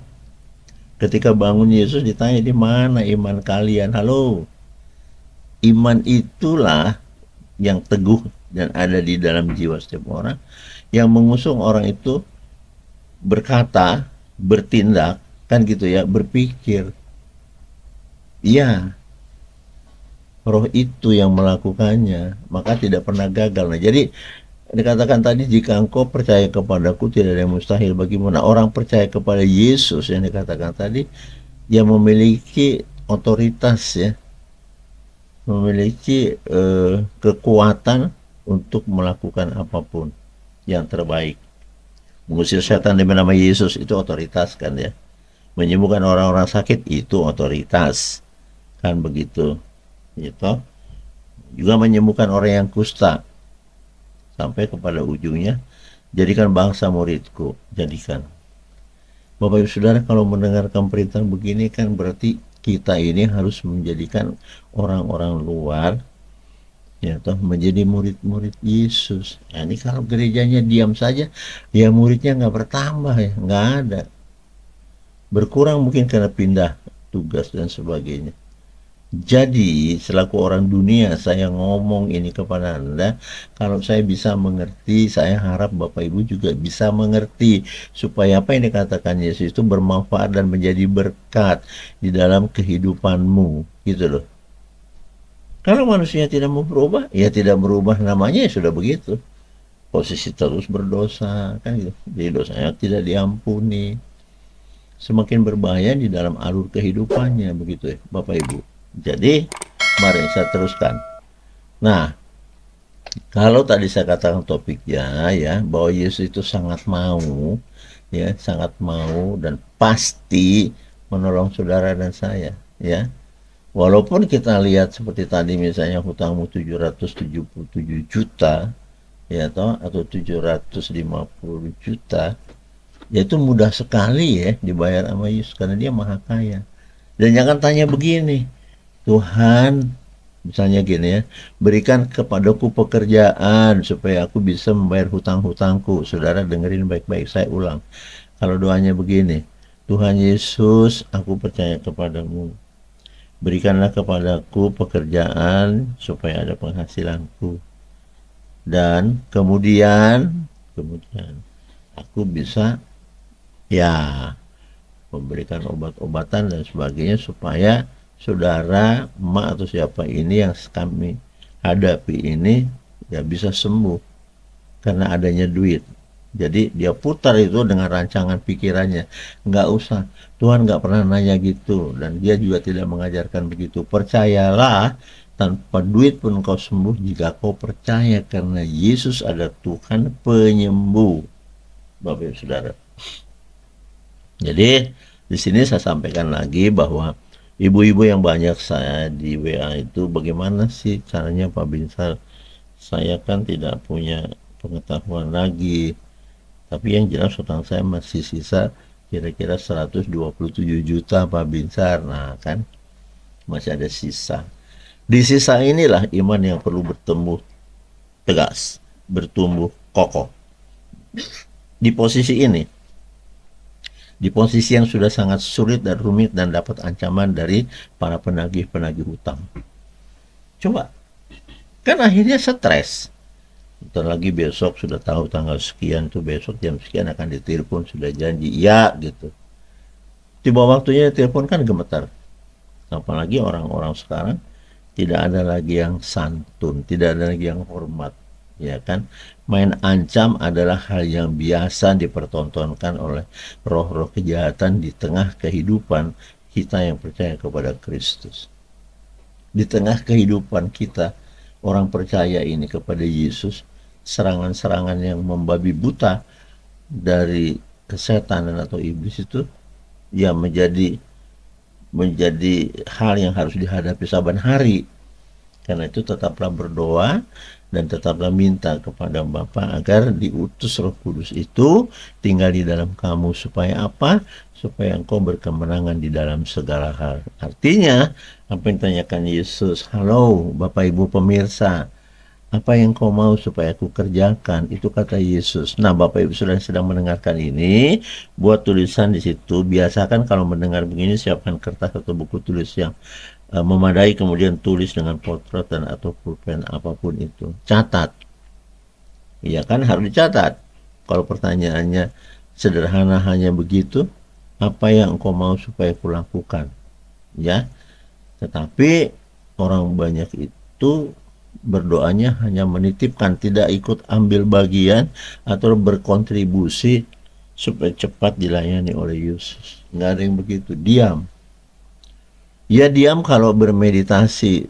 Ketika bangun Yesus ditanya, di mana iman kalian? Halo, iman itulah yang teguh dan ada di dalam jiwa setiap orang, yang mengusung orang itu berkata, bertindak, kan gitu ya, berpikir. Iya, roh itu yang melakukannya, maka tidak pernah gagal. Nah, jadi dikatakan tadi, jika engkau percaya kepadaku tidak ada yang mustahil bagimu. Nah, orang percaya kepada Yesus yang dikatakan tadi, yang memiliki otoritas ya, memiliki kekuatan untuk melakukan apapun yang terbaik. Mengusir setan demi nama Yesus itu otoritas kan ya. Menyembuhkan orang-orang sakit itu otoritas. Kan begitu. Gitu. Juga menyembuhkan orang yang kusta. Sampai kepada ujungnya, jadikan bangsa muridku, jadikan. Bapak Ibu Saudara, kalau mendengarkan perintah begini kan berarti kita ini harus menjadikan orang-orang luar ya toh menjadi murid-murid Yesus. Nah, ini kalau gerejanya diam saja, ya muridnya nggak bertambah ya, nggak ada. Berkurang mungkin karena pindah tugas dan sebagainya. Jadi selaku orang dunia saya ngomong ini kepada Anda, kalau saya bisa mengerti, saya harap Bapak Ibu juga bisa mengerti, supaya apa yang dikatakan Yesus itu bermanfaat dan menjadi berkat di dalam kehidupanmu, gitu loh. Kalau manusia tidak mau berubah, ya tidak berubah, namanya ya sudah begitu. Posisi terus berdosa, kan gitu. Jadi dosanya tidak diampuni. Semakin berbahaya di dalam alur kehidupannya, begitu ya, Bapak Ibu. Jadi, mari saya teruskan. Nah, kalau tadi saya katakan topiknya ya, bahwa Yesus itu sangat mau, ya, sangat mau dan pasti menolong saudara dan saya, ya. Walaupun kita lihat seperti tadi misalnya hutangmu 777 juta ya toh, atau 750 juta, ya itu mudah sekali ya dibayar sama Yesus karena dia maha kaya. Dan jangan tanya begini, Tuhan misalnya gini ya, berikan kepadaku pekerjaan supaya aku bisa membayar hutang-hutangku. Saudara dengerin baik-baik, saya ulang. Kalau doanya begini, Tuhan Yesus, aku percaya kepadamu, Berikanlah kepadaku pekerjaan supaya ada penghasilanku. Dan kemudian aku bisa ya memberikan obat-obatan dan sebagainya supaya saudara, emak atau siapa ini yang kami hadapi ini ya bisa sembuh karena adanya duit. Jadi dia putar itu dengan rancangan pikirannya. Nggak usah, Tuhan nggak pernah nanya gitu, dan dia juga tidak mengajarkan begitu. Percayalah, tanpa duit pun kau sembuh jika kau percaya, karena Yesus ada Tuhan penyembuh. Bapak Ibu Saudara. Jadi di sini saya sampaikan lagi bahwa ibu-ibu yang banyak saya di WA itu, bagaimana sih caranya Pak Binsar? Saya kan tidak punya pengetahuan lagi. Tapi yang jelas utang saya masih sisa kira-kira 127 juta Pak Binsar. Nah kan masih ada sisa. Di sisa inilah iman yang perlu bertumbuh tegas, bertumbuh kokoh. Di posisi ini, di posisi yang sudah sangat sulit dan rumit dan dapat ancaman dari para penagih-penagih hutang. Coba, kan akhirnya stres. Bentar lagi besok sudah tahu tanggal sekian tuh, besok jam sekian akan ditelepon, sudah janji, ya gitu. Tiba waktunya telepon kan gemetar. Apalagi orang-orang sekarang tidak ada lagi yang santun, tidak ada lagi yang hormat, ya kan? Main ancam adalah hal yang biasa dipertontonkan oleh roh-roh kejahatan di tengah kehidupan kita yang percaya kepada Kristus. Di tengah kehidupan kita, orang percaya ini kepada Yesus, serangan-serangan yang membabi buta dari kesetanan atau iblis itu ya menjadi hal yang harus dihadapi saban hari. Karena itu tetaplah berdoa dan tetaplah minta kepada Bapa agar diutus Roh Kudus itu tinggal di dalam kamu. Supaya apa? Supaya engkau berkemenangan di dalam segala hal. Artinya, apa yang ditanyakan Yesus, halo Bapak Ibu pemirsa, apa yang kau mau supaya aku kerjakan? Itu kata Yesus. Nah, Bapak Ibu sudah sedang mendengarkan ini, buat tulisan di situ. Biasakan kalau mendengar begini, siapkan kertas atau buku tulis yang memadai, kemudian tulis dengan potret dan atau pulpen apapun itu. Catat. Iya kan, harus dicatat. Kalau pertanyaannya sederhana hanya begitu, apa yang engkau mau supaya aku lakukan? Ya. Tetapi orang banyak itu berdoanya hanya menitipkan, tidak ikut ambil bagian atau berkontribusi supaya cepat dilayani oleh Yesus. Nggak ada yang begitu, diam. Ya diam kalau bermeditasi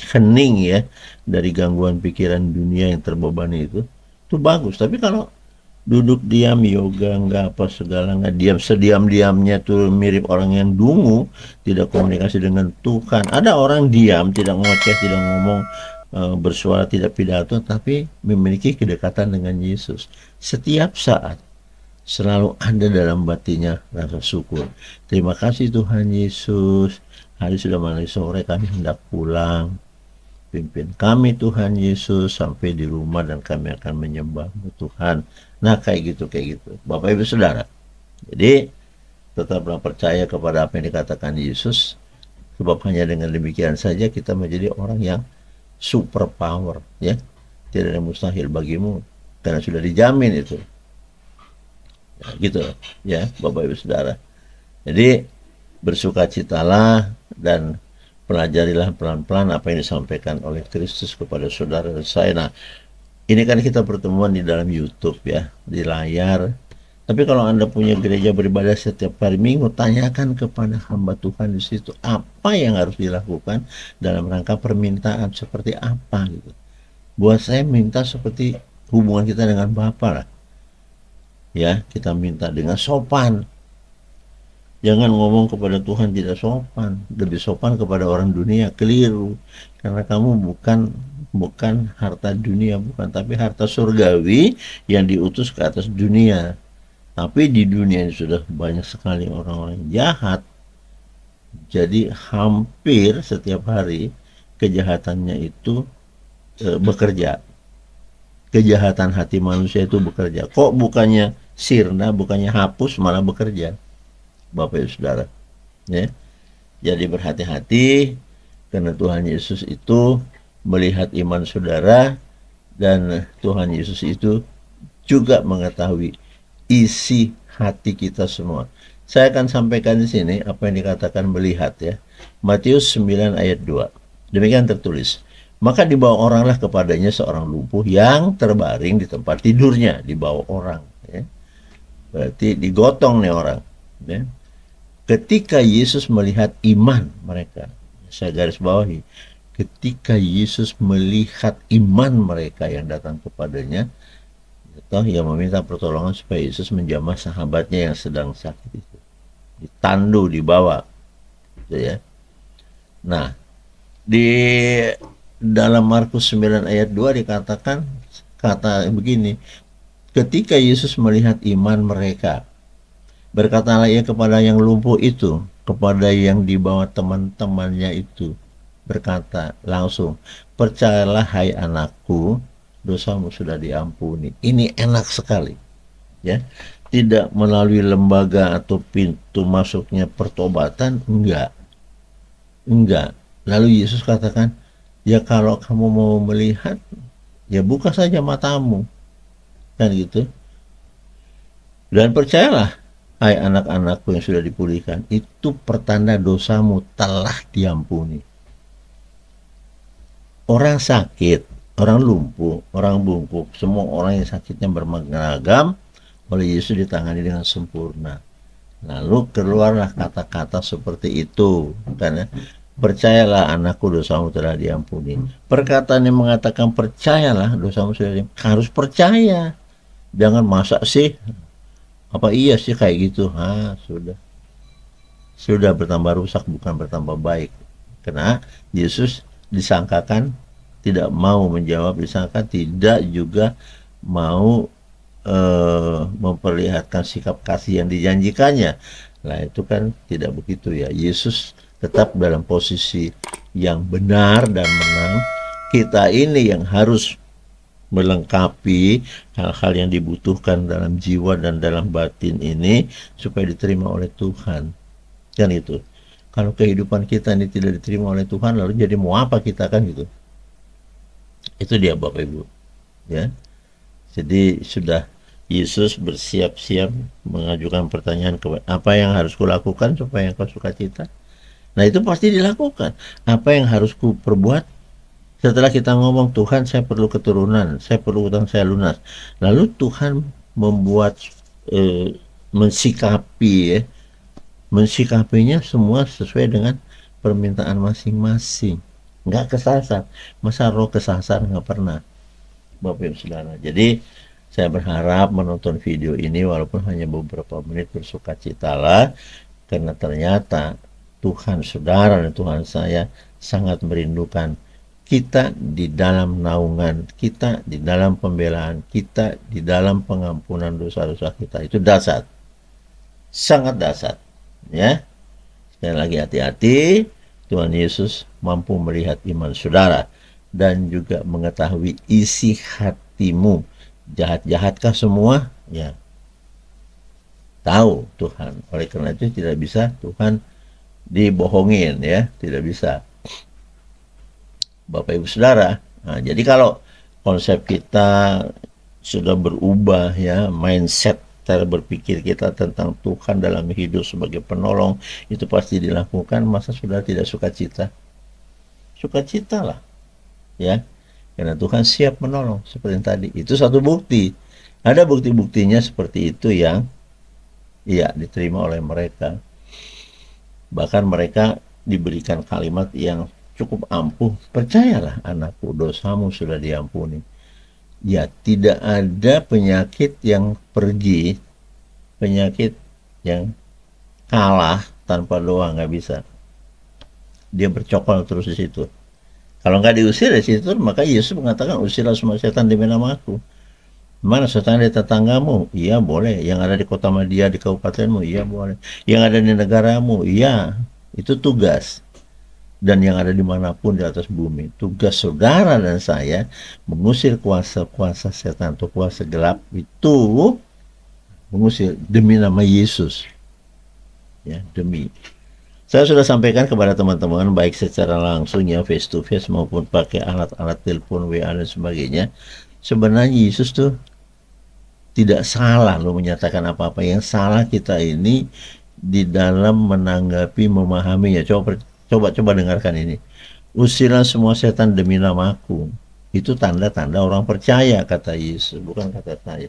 hening ya dari gangguan pikiran dunia yang terbebani itu bagus. Tapi kalau duduk diam, yoga nggak apa segala, nggak diam, sediam-diamnya tuh mirip orang yang dungu, tidak komunikasi dengan Tuhan. Ada orang diam, tidak ngoceh, tidak ngomong, bersuara, tidak pidato, tapi memiliki kedekatan dengan Yesus. Setiap saat selalu ada dalam batinnya rasa syukur. Terima kasih Tuhan Yesus, hari sudah mulai sore, kami hendak pulang. Pimpin kami Tuhan Yesus sampai di rumah dan kami akan menyembah-Mu Tuhan. Nah kayak gitu Bapak Ibu Saudara. Jadi tetaplah percaya kepada apa yang dikatakan Yesus, sebab hanya dengan demikian saja kita menjadi orang yang super power, ya. Tidak ada mustahil bagimu karena sudah dijamin itu. Ya, gitu ya Bapak Ibu Saudara. Jadi bersukacitalah dan pelajarilah pelan-pelan apa yang disampaikan oleh Kristus kepada saudara dan saya. Nah, ini kan kita pertemuan di dalam YouTube ya, di layar. Tapi kalau Anda punya gereja beribadah setiap hari Minggu, tanyakan kepada hamba Tuhan di situ apa yang harus dilakukan dalam rangka permintaan seperti apa gitu. Buat saya minta seperti hubungan kita dengan Bapa lah. Ya, kita minta dengan sopan. Jangan ngomong kepada Tuhan tidak sopan, lebih sopan kepada orang dunia, keliru. Karena kamu bukan harta dunia, bukan, tapi harta surgawi yang diutus ke atas dunia. Tapi di dunia ini sudah banyak sekali orang-orang jahat. Jadi hampir setiap hari kejahatannya itu bekerja. Kejahatan hati manusia itu bekerja. Kok bukannya sirna, bukannya hapus, malah bekerja. Bapak Ibu Saudara. Ya. Jadi berhati-hati, karena Tuhan Yesus itu melihat iman saudara, dan Tuhan Yesus itu juga mengetahui isi hati kita semua. Saya akan sampaikan di sini apa yang dikatakan melihat ya. Matius 9 ayat 2. Demikian tertulis. Maka dibawa oranglah kepadanya seorang lumpuh yang terbaring di tempat tidurnya, dibawa orang ya. Berarti digotong nih orang ya. Ketika Yesus melihat iman mereka, saya garis bawahi, ketika Yesus melihat iman mereka yang datang kepadanya, toh yang meminta pertolongan supaya Yesus menjamah sahabatnya yang sedang sakit itu, ditandu, dibawa gitu ya. Nah, di dalam Markus 9 ayat 2 dikatakan kata begini, ketika Yesus melihat iman mereka, berkatalah ia kepada yang lumpuh itu, kepada yang dibawa teman-temannya itu, berkata langsung, percayalah hai anakku, dosamu sudah diampuni. Ini enak sekali ya, tidak melalui lembaga atau pintu masuknya pertobatan, enggak. Lalu Yesus katakan, ya kalau kamu mau melihat, ya buka saja matamu, kan gitu. Dan percayalah hai anak-anakku yang sudah dipulihkan, itu pertanda dosamu telah diampuni. Orang sakit, orang lumpuh, orang bungkuk, semua orang yang sakitnya bermacam oleh Yesus ditangani dengan sempurna. Lalu keluarlah kata-kata seperti itu, karena percayalah anakku, dosamu telah diampuni. Perkataan yang mengatakan percayalah dosamu sudah diampuni, harus percaya. Jangan masa sih, apa iya sih kayak gitu. Sudah bertambah rusak, bukan bertambah baik. Karena Yesus disangkakan tidak mau menjawab, disangka tidak juga mau memperlihatkan sikap kasih yang dijanjikannya. Nah itu kan tidak begitu ya. Yesus tetap dalam posisi yang benar dan menang. Kita ini yang harus melengkapi hal-hal yang dibutuhkan dalam jiwa dan dalam batin ini supaya diterima oleh Tuhan. Kan itu. Kalau kehidupan kita ini tidak diterima oleh Tuhan, lalu jadi mau apa kita, kan gitu. Itu dia Bapak Ibu. Ya. Jadi sudah Yesus bersiap-siap mengajukan pertanyaan, apa yang harus kulakukan supaya engkau sukacita? Nah itu pasti dilakukan. Apa yang harus ku perbuat? Setelah kita ngomong, Tuhan saya perlu keturunan, saya perlu utang saya lunas. Lalu Tuhan membuat mensikapinya semua sesuai dengan permintaan masing-masing. Nggak kesasar. Masa roh kesasar? Nggak pernah, Bapak Ibu Saudara. Jadi saya berharap menonton video ini walaupun hanya beberapa menit, bersukacitalah, karena ternyata Tuhan saudara dan Tuhan saya sangat merindukan kita di dalam naungan kita, di dalam pembelaan kita, di dalam pengampunan dosa-dosa kita. Itu dasar, sangat dasar ya. Sekali lagi hati-hati, Tuhan Yesus mampu melihat iman saudara dan juga mengetahui isi hatimu. Jahat-jahatkah semua? Ya, tahu Tuhan. Oleh karena itu tidak bisa Tuhan dibohongin ya, tidak bisa. Bapak Ibu Saudara, nah, jadi kalau konsep kita sudah berubah ya, mindset cara berpikir kita tentang Tuhan dalam hidup sebagai penolong itu pasti dilakukan. Masa sudah tidak sukacita? Sukacita lah ya, karena Tuhan siap menolong seperti yang tadi. Itu satu bukti. Ada bukti-buktinya seperti itu yang ya diterima oleh mereka. Bahkan mereka diberikan kalimat yang cukup ampuh, percayalah anakku, dosamu sudah diampuni. Ya, tidak ada penyakit yang pergi, penyakit yang kalah tanpa doa, nggak bisa. Dia bercokol terus di situ. Kalau nggak diusir dari situ, maka Yesus mengatakan, usirlah semua setan demi nama aku. Mana setan di tetanggamu? Iya boleh. Yang ada di kota Madia, di kabupatenmu? Iya boleh. Yang ada di negaramu? Iya. Itu tugas. Dan yang ada dimanapun di atas bumi, tugas saudara dan saya mengusir kuasa-kuasa setan atau kuasa gelap itu, mengusir demi nama Yesus ya, demi. Saya sudah sampaikan kepada teman-teman baik secara langsung ya face to face maupun pakai alat-alat telepon WA dan sebagainya. Sebenarnya Yesus tuh tidak salah loh menyatakan apa-apa. Yang salah kita ini di dalam menanggapi, memahaminya. Coba dengarkan ini. Usirlah semua setan demi namaku. Itu tanda-tanda orang percaya, kata Yesus, bukan kata saya.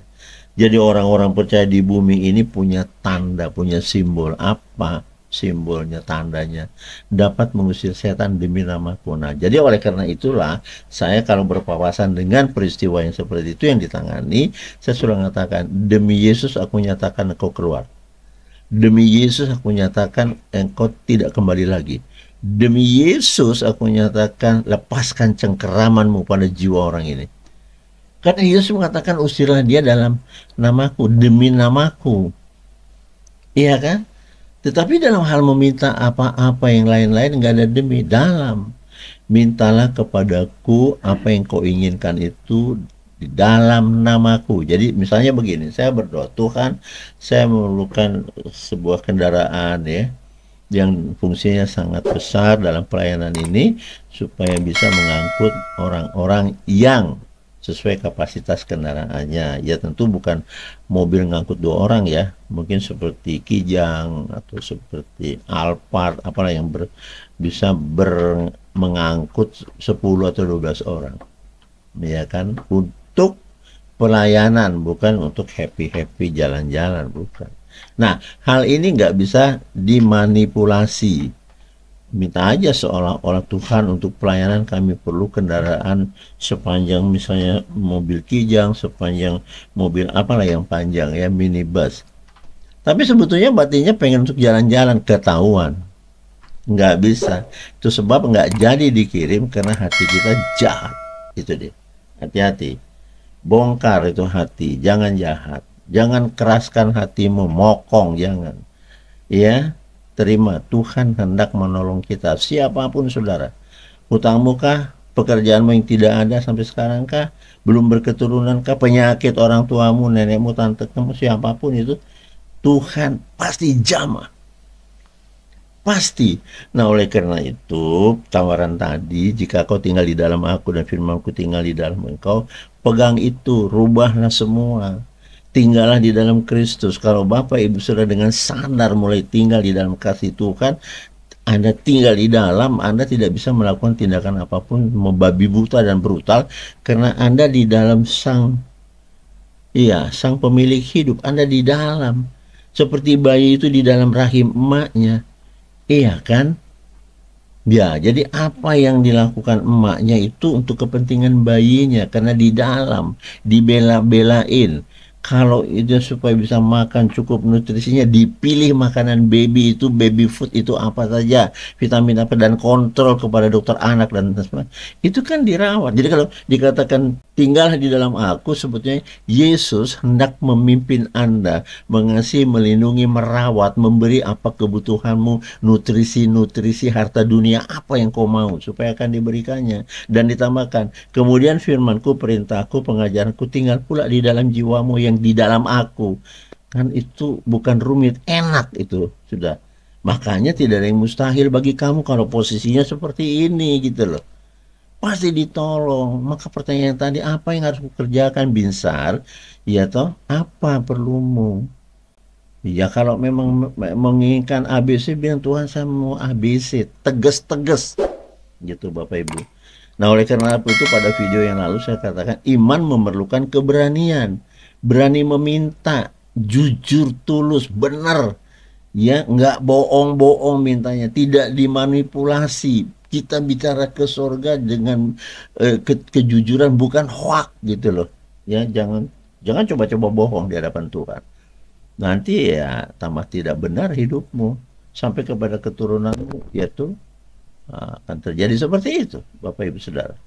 Jadi orang-orang percaya di bumi ini punya tanda, punya simbol. Apa simbolnya, tandanya? Dapat mengusir setan demi namaku. Nah, jadi oleh karena itulah, saya kalau berpapasan dengan peristiwa yang seperti itu yang ditangani, saya sudah mengatakan, demi Yesus aku nyatakan engkau keluar. Demi Yesus aku nyatakan engkau tidak kembali lagi. Demi Yesus aku nyatakan lepaskan cengkeramanmu pada jiwa orang ini. Karena Yesus mengatakan usirlah dia dalam namaku, demi namaku. Iya kan? Tetapi dalam hal meminta apa-apa yang lain-lain nggak ada demi. Dalam. Mintalah kepadaku apa yang kau inginkan itu di dalam namaku. Jadi misalnya begini, saya berdoa, Tuhan saya memerlukan sebuah kendaraan ya, yang fungsinya sangat besar dalam pelayanan ini supaya bisa mengangkut orang-orang yang sesuai kapasitas kendaraannya. Ya tentu bukan mobil ngangkut 2 orang ya, mungkin seperti Kijang atau seperti Alphard, apalah yang bisa mengangkut 10 atau 12 orang. Ya kan, untuk pelayanan, bukan untuk happy-happy jalan-jalan, bukan. Nah, hal ini nggak bisa dimanipulasi. Minta aja seolah-olah Tuhan untuk pelayanan kami perlu kendaraan sepanjang misalnya mobil Kijang, sepanjang mobil apalah yang panjang ya, minibus. Tapi sebetulnya batinnya pengen untuk jalan-jalan, ketahuan. Nggak bisa. Itu sebab nggak jadi dikirim karena hati kita jahat. Itu dia. Hati-hati. Bongkar itu hati, jangan jahat. Jangan keraskan hatimu, mokong, jangan. Ya. Terima, Tuhan hendak menolong kita, siapapun saudara. Hutangmu kah? Pekerjaanmu yang tidak ada sampai sekarang kah? Belum berketurunan kah? Penyakit orang tuamu, nenekmu, tantemu, siapapun itu, Tuhan pasti jamah. Pasti. Nah, oleh karena itu, tawaran tadi, jika kau tinggal di dalam aku dan firmanku tinggal di dalam engkau, pegang itu, rubahlah semua. Tinggallah di dalam Kristus. Kalau Bapak Ibu sudah dengan sadar mulai tinggal di dalam kasih Tuhan, Anda tinggal di dalam, Anda tidak bisa melakukan tindakan apapun membabi buta dan brutal karena Anda di dalam sang pemilik hidup. Anda di dalam seperti bayi itu di dalam rahim emaknya. Iya kan? Ya, jadi apa yang dilakukan emaknya itu untuk kepentingan bayinya karena di dalam dibela-belain. Kalau itu supaya bisa makan cukup nutrisinya, dipilih makanan baby itu, baby food itu apa saja, vitamin apa, dan kontrol kepada dokter anak dan sebagainya. Itu kan dirawat. Jadi kalau dikatakan tinggal di dalam aku, sebetulnya Yesus hendak memimpin Anda, mengasihi, melindungi, merawat, memberi apa kebutuhanmu, nutrisi, harta dunia, apa yang kau mau, supaya akan diberikannya. Dan ditambahkan, kemudian firmanku, perintahku, pengajaranku tinggal pula di dalam jiwamu yang di dalam aku. Kan itu bukan rumit, enak itu sudah. Makanya tidak ada yang mustahil bagi kamu kalau posisinya seperti ini gitu loh. Pasti ditolong. Maka pertanyaan tadi, apa yang harus kukerjakan Binsar? Ya toh, apa perlumu? Ya kalau memang menginginkan ABC, bilang Tuhan saya mau ABC, tegas-tegas gitu Bapak Ibu. Nah oleh karena itu pada video yang lalu saya katakan iman memerlukan keberanian, berani meminta, jujur, tulus, benar, ya nggak bohong-bohong mintanya, tidak dimanipulasi. Kita bicara ke surga dengan kejujuran, bukan hoak gitu loh. Ya jangan coba-coba bohong di hadapan Tuhan. Nanti ya tambah tidak benar hidupmu sampai kepada keturunanmu, yaitu akan terjadi seperti itu, Bapak Ibu Saudara.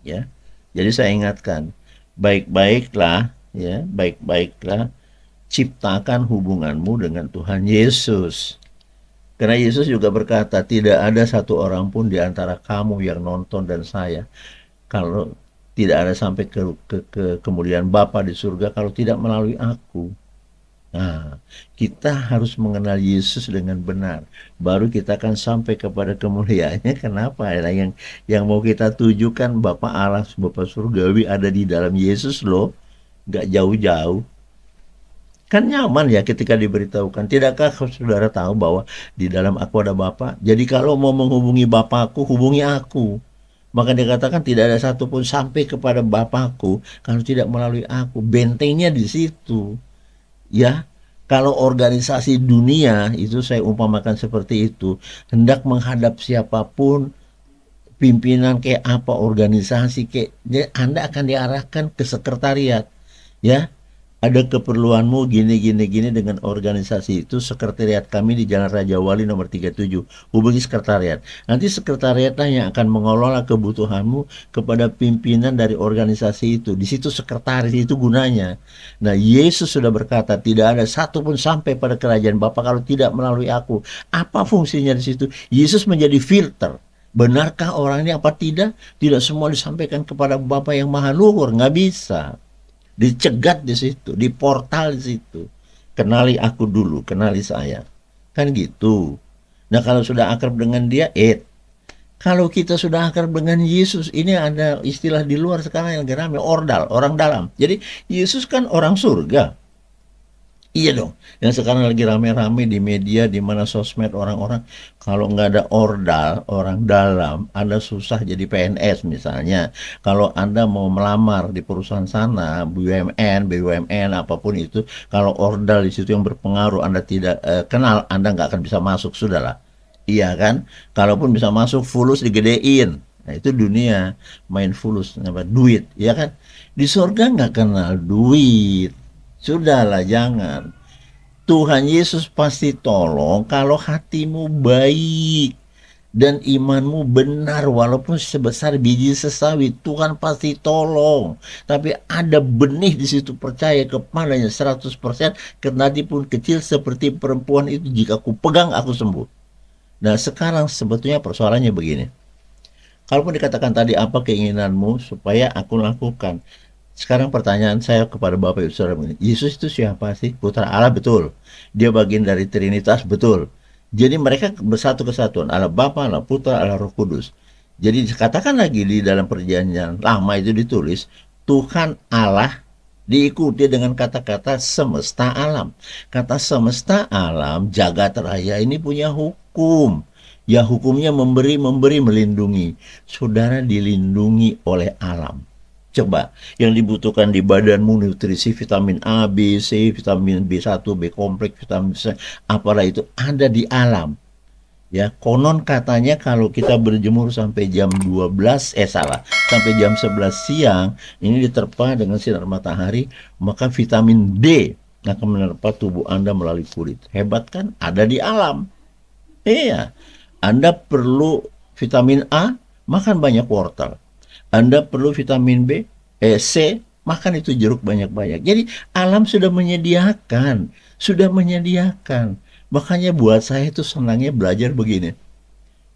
Ya. Jadi saya ingatkan, baik-baiklah ciptakan hubunganmu dengan Tuhan Yesus. Karena Yesus juga berkata, tidak ada satu orang pun di antara kamu yang nonton dan saya kalau tidak ada sampai ke kemuliaan Bapa di surga kalau tidak melalui aku. Nah, kita harus mengenal Yesus dengan benar. Baru kita akan sampai kepada kemuliaannya. Kenapa? Nah, yang mau kita tujukan Bapa Allah, Bapa Surgawi ada di dalam Yesus loh. Nggak jauh-jauh. Kan nyaman ya ketika diberitahukan. Tidakkah saudara tahu bahwa di dalam aku ada Bapa? Jadi kalau mau menghubungi Bapakku, hubungi aku. Maka dikatakan tidak ada satupun sampai kepada Bapakku kalau tidak melalui aku. Bentengnya di situ. Ya, kalau organisasi dunia itu saya umpamakan seperti itu, hendak menghadap siapapun, pimpinan kayak apa, organisasi kayak, Anda akan diarahkan ke sekretariat. Ya, ada keperluanmu gini dengan organisasi itu, sekretariat kami di Jalan Raja Wali nomor 37, hubungi sekretariat. Nanti sekretariatlah yang akan mengelola kebutuhanmu kepada pimpinan dari organisasi itu. Di situ sekretaris itu gunanya. Nah, Yesus sudah berkata tidak ada satupun sampai pada kerajaan Bapa kalau tidak melalui aku. Apa fungsinya di situ? Yesus menjadi filter. Benarkah orang ini apa tidak? Tidak semua disampaikan kepada Bapa yang maha luhur, nggak bisa. Dicegat di situ, di portal di situ. Kenali aku dulu, kenali saya. Kan gitu. Nah, kalau sudah akrab dengan dia, kalau kita sudah akrab dengan Yesus, ini ada istilah di luar sekarang yang lagi rame, ordal, orang dalam. Jadi Yesus kan orang surga. Iya dong, yang sekarang lagi rame-rame di media, di mana sosmed orang-orang, kalau nggak ada ordal, orang dalam, Anda susah jadi PNS misalnya. Kalau Anda mau melamar di perusahaan sana, BUMN, apapun itu, kalau ordal di situ yang berpengaruh, Anda tidak kenal, Anda nggak akan bisa masuk, sudahlah. Iya kan? Kalaupun bisa masuk, fulus digedein. Nah, itu dunia, main fulus, duit, ya kan? Di surga nggak kenal duit. Sudahlah, jangan. Tuhan Yesus pasti tolong kalau hatimu baik dan imanmu benar walaupun sebesar biji sesawi. Tuhan pasti tolong. Tapi ada benih di situ, percaya kepadanya 100%, kendati pun kecil seperti perempuan itu, jika aku pegang aku sembuh. Nah, sekarang sebetulnya persoalannya begini. Kalaupun dikatakan tadi apa keinginanmu supaya aku lakukan. Sekarang pertanyaan saya kepada Bapak Ibu Saudara begini, Yesus itu siapa sih? Putra Allah, betul. Dia bagian dari Trinitas, betul. Jadi mereka bersatu kesatuan, Allah Bapa, Allah Putra, Allah Roh Kudus. Jadi dikatakan lagi di dalam perjanjian lama itu ditulis, Tuhan Allah diikuti dengan kata-kata semesta alam. Kata semesta alam, jagat raya ini punya hukum. Ya, hukumnya memberi, melindungi. Saudara dilindungi oleh alam. Coba, yang dibutuhkan di badanmu, nutrisi vitamin A, B, C, vitamin B1, B kompleks, vitamin C, apalah itu ada di alam. Ya, konon katanya kalau kita berjemur sampai jam 12, sampai jam 11 siang, ini diterpa dengan sinar matahari, maka vitamin D akan menerpa tubuh Anda melalui kulit. Hebat kan? Ada di alam. Iya, Anda perlu vitamin A, makan banyak wortel. Anda perlu vitamin B, C, makan itu jeruk banyak-banyak. Jadi alam sudah menyediakan. Makanya buat saya itu senangnya belajar begini.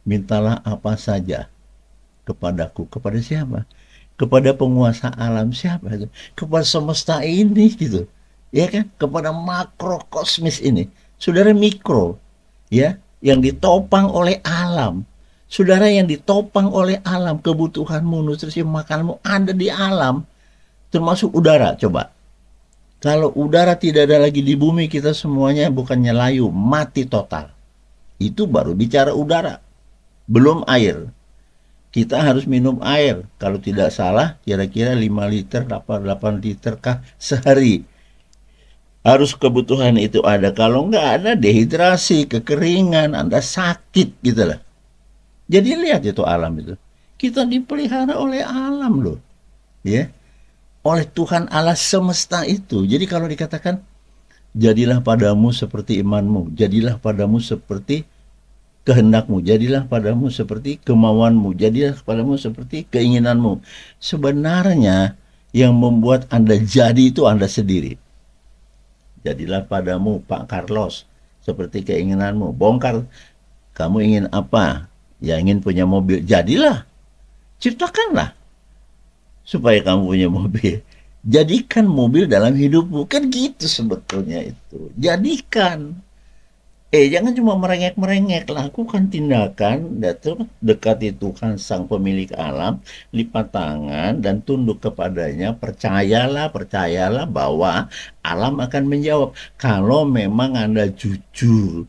Mintalah apa saja kepadaku. Kepada siapa? Kepada penguasa alam, siapa itu? Kepada semesta ini gitu. Ya kan? Kepada makrokosmis ini. Saudara mikro, ya, yang ditopang oleh alam. Saudara yang ditopang oleh alam, kebutuhanmu, nutrisi makananmu ada di alam, termasuk udara. Coba, kalau udara tidak ada lagi di bumi, kita semuanya bukannya layu, mati total. Itu baru bicara udara, belum air. Kita harus minum air, kalau tidak salah kira-kira 5 liter, 8 liter kah sehari. Harus kebutuhan itu ada, kalau nggak ada dehidrasi, kekeringan, Anda sakit gitu lah. Jadi lihat itu alam itu. Kita dipelihara oleh alam loh. Ya. Oleh Tuhan Allah semesta itu. Jadi kalau dikatakan jadilah padamu seperti imanmu, jadilah padamu seperti kehendakmu, jadilah padamu seperti kemauanmu, jadilah padamu seperti keinginanmu. Sebenarnya yang membuat Anda jadi itu Anda sendiri. Jadilah padamu Pak Carlos seperti keinginanmu. Bongkar, kamu ingin apa? Ya, ingin punya mobil, jadilah, ciptakanlah supaya kamu punya mobil. Jadikan mobil dalam hidupmu. Kan gitu sebetulnya itu. Jadikan. Jangan cuma merengek-merengek, lakukan tindakan, dekati Tuhan Sang Pemilik alam, lipat tangan dan tunduk kepadanya, percayalah bahwa alam akan menjawab. Kalau memang Anda jujur,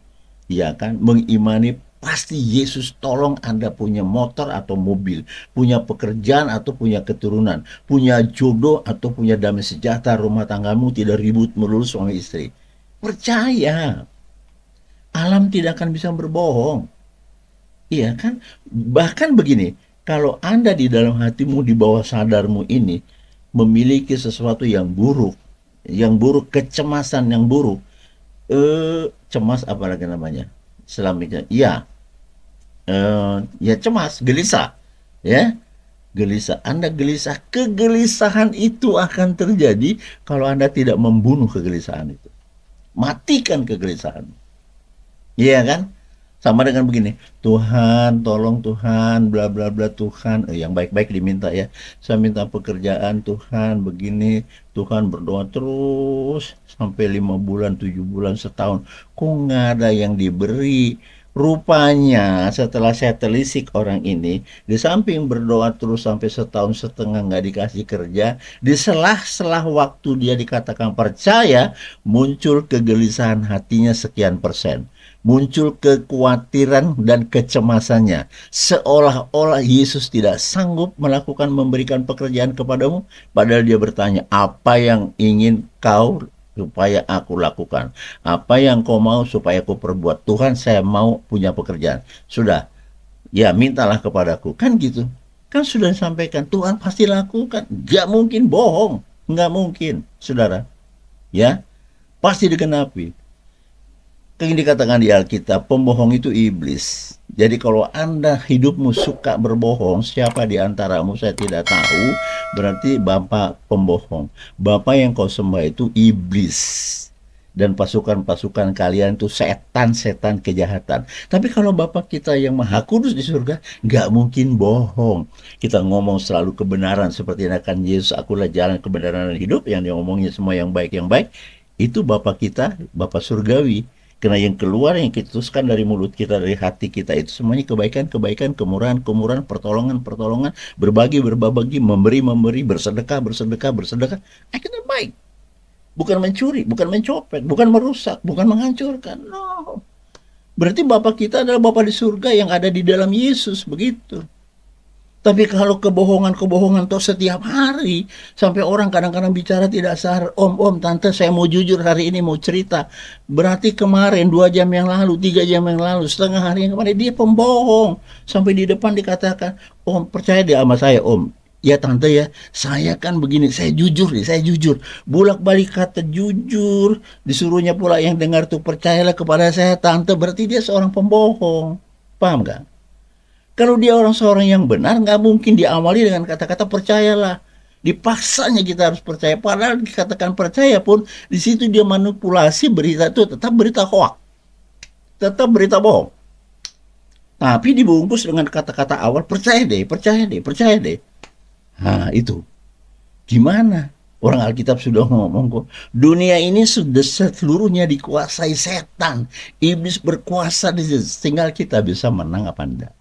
ya kan, mengimani pasti Yesus tolong Anda punya motor atau mobil, punya pekerjaan atau punya keturunan, punya jodoh atau punya damai sejahtera, rumah tanggamu tidak ribut melulu suami istri. Percaya. Alam tidak akan bisa berbohong. Iya kan? Bahkan begini, kalau Anda di dalam hatimu, di bawah sadarmu ini, memiliki sesuatu yang buruk, kecemasan yang buruk, cemas apa lagi namanya? Selamanya, ya, ya cemas, gelisah, ya, gelisah. Anda gelisah, kegelisahan itu akan terjadi kalau Anda tidak membunuh kegelisahan itu. Matikan kegelisahan. Iya kan? Sama dengan begini, Tuhan, tolong Tuhan, bla bla bla Tuhan, yang baik-baik diminta ya. Saya minta pekerjaan Tuhan, begini, Tuhan berdoa terus sampai 5 bulan, 7 bulan, setahun. Kok nggak ada yang diberi? Rupanya setelah saya telisik orang ini, di samping berdoa terus sampai setahun setengah nggak dikasih kerja, di selah-selah waktu dia dikatakan percaya, muncul kegelisahan hatinya sekian persen. Muncul kekhawatiran dan kecemasannya, seolah-olah Yesus tidak sanggup memberikan pekerjaan kepadamu, padahal dia bertanya, apa yang ingin kau supaya aku lakukan? Apa yang kau mau supaya aku perbuat? Tuhan, saya mau punya pekerjaan. Sudah, ya mintalah kepadaku. Kan gitu. Kan sudah disampaikan, Tuhan pasti lakukan. Gak mungkin bohong. Nggak mungkin, saudara. Ya, pasti digenapi. Yang dikatakan di Alkitab, pembohong itu iblis. Jadi kalau Anda hidupmu suka berbohong, siapa di antaramu saya tidak tahu, berarti Bapak pembohong. Bapak yang kau sembah itu iblis. Dan pasukan-pasukan kalian itu setan-setan kejahatan. Tapi kalau Bapak kita yang Maha Kudus di surga, nggak mungkin bohong. Kita ngomong selalu kebenaran, seperti yang akan Yesus, akulah jalan kebenaran dan hidup, yang dia ngomongnya semua yang baik. Itu Bapak kita, Bapak surgawi. Karena yang keluar, yang kita teruskan dari mulut kita, dari hati kita, itu semuanya kebaikan-kebaikan, kemurahan-kemurahan, pertolongan-pertolongan, berbagi-berbagi, memberi-memberi, bersedekah. Akhirnya baik. Bukan mencuri, bukan mencopet, bukan merusak, bukan menghancurkan. No. Berarti Bapak kita adalah Bapak di surga yang ada di dalam Yesus, begitu. Tapi kalau kebohongan toh setiap hari, sampai orang kadang-kadang bicara tidak sadar, om, tante, saya mau jujur hari ini, mau cerita. Berarti kemarin 2 jam yang lalu, 3 jam yang lalu, setengah hari yang kemarin, dia pembohong. Sampai di depan dikatakan, om, percaya dia sama saya, om. Ya tante ya, saya kan begini, saya jujur. Bolak-balik kata jujur, disuruhnya pula yang dengar tuh percayalah kepada saya, tante, berarti dia seorang pembohong. Paham gak? Kalau dia seorang yang benar, nggak mungkin diamali dengan kata-kata percayalah. Dipaksanya kita harus percaya. Padahal dikatakan percaya pun, di situ dia manipulasi berita itu tetap berita hoax. Tetap berita bohong. Tapi dibungkus dengan kata-kata awal, percaya deh. Nah, itu. Gimana? Orang Alkitab sudah ngomong kok, dunia ini sudah seluruhnya dikuasai setan. Iblis berkuasa di situ. Tinggal kita bisa menang apa enggak.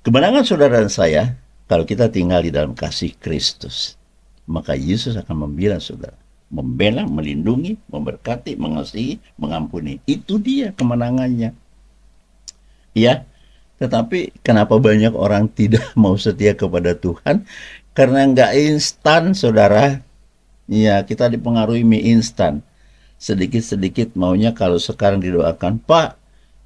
Kemenangan saudara dan saya, kalau kita tinggal di dalam kasih Kristus, maka Yesus akan membela saudara, membela, melindungi, memberkati, mengasihi, mengampuni. Itu dia kemenangannya. Ya, tetapi kenapa banyak orang tidak mau setia kepada Tuhan? Karena nggak instan, saudara. Ya, kita dipengaruhi mie instan. Sedikit-sedikit maunya kalau sekarang didoakan, Pak,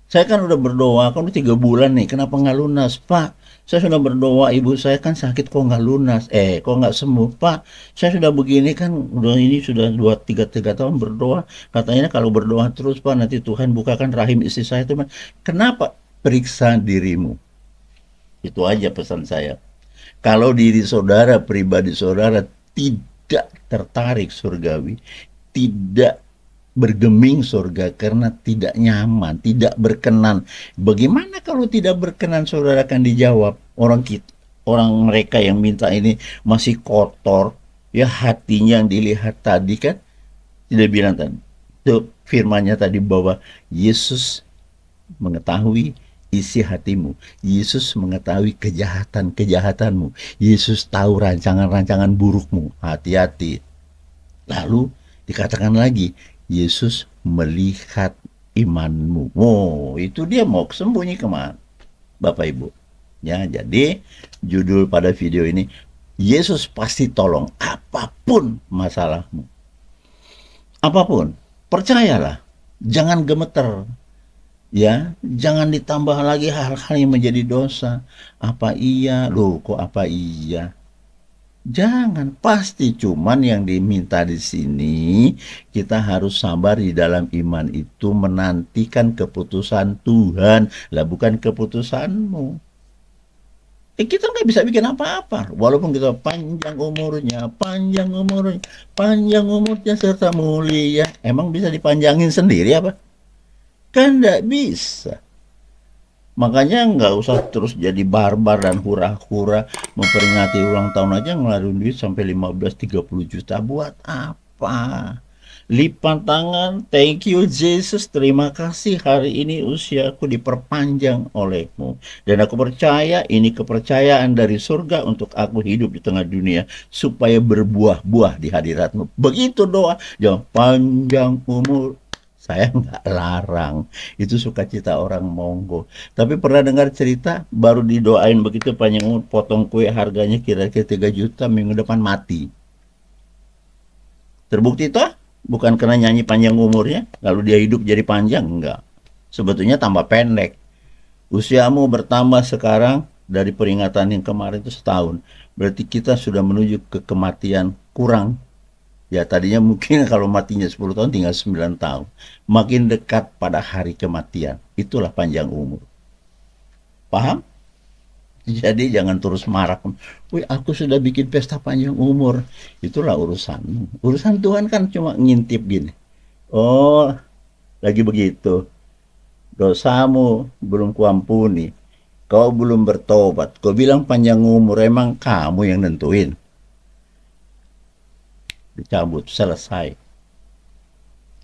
saya kan udah berdoa, kan udah 3 bulan nih, kenapa nggak lunas? Pak, saya sudah berdoa, ibu saya kan sakit, kok nggak lunas? Kok nggak sembuh? Pak, saya sudah begini kan, sudah 2-3 tahun berdoa, katanya kalau berdoa terus, Pak, nanti Tuhan bukakan rahim istri saya. Teman. Kenapa? Periksa dirimu. Itu aja pesan saya. Kalau diri saudara, pribadi saudara tidak tertarik surgawi, tidak bergeming surga karena tidak nyaman, tidak berkenan. Bagaimana kalau tidak berkenan, saudara, akan dijawab orang mereka yang minta ini masih kotor, Ya, hatinya yang dilihat tadi kan, tidak bilang tadi. Itu firmannya tadi bahwa Yesus mengetahui isi hatimu. Yesus mengetahui kejahatan-kejahatanmu. Yesus tahu rancangan-rancangan burukmu. Hati-hati. Lalu dikatakan lagi, Yesus melihat imanmu. Oh, itu dia mau sembunyi kemana? Bapak Ibu. Ya, jadi judul pada video ini, Yesus pasti tolong apapun masalahmu. Apapun. Percayalah. Jangan gemeter. Ya, jangan ditambah lagi hal-hal yang menjadi dosa. Apa iya? Loh, kok apa iya? Jangan, pasti cuman yang diminta di sini kita harus sabar di dalam iman itu menantikan keputusan Tuhan, lah bukan keputusanmu. Kita nggak bisa bikin apa-apa, walaupun kita panjang umurnya serta mulia. Emang bisa dipanjangin sendiri apa? Kan nggak bisa. Makanya nggak usah terus jadi barbar dan hura-hura memperingati ulang tahun aja ngeluarin duit sampai 15-30 juta. Buat apa? Lipat tangan, thank you Jesus, terima kasih hari ini usiaku diperpanjang olehmu. Dan aku percaya ini kepercayaan dari surga untuk aku hidup di tengah dunia supaya berbuah-buah di hadiratmu. Begitu doa, jangan panjang umur. Saya nggak larang, itu sukacita orang Monggo. Tapi pernah dengar cerita, baru didoain begitu panjang umur, potong kue harganya kira-kira 3 juta, minggu depan mati. Terbukti toh? Bukan karena nyanyi panjang umurnya, lalu dia hidup jadi panjang, enggak. Sebetulnya tambah pendek. Usiamu bertambah sekarang dari peringatan yang kemarin itu setahun. Berarti kita sudah menuju ke kematian kurang. Ya tadinya mungkin kalau matinya 10 tahun tinggal 9 tahun. Makin dekat pada hari kematian. Itulah panjang umur. Paham? Jadi jangan terus marah. Wih, aku sudah bikin pesta panjang umur. Itulah urusanmu. Urusan Tuhan kan cuma ngintip gini. Oh, lagi begitu. Dosamu belum kuampuni. Kau belum bertobat. Kau bilang panjang umur. Emang kamu yang nentuin. Dicabut, selesai.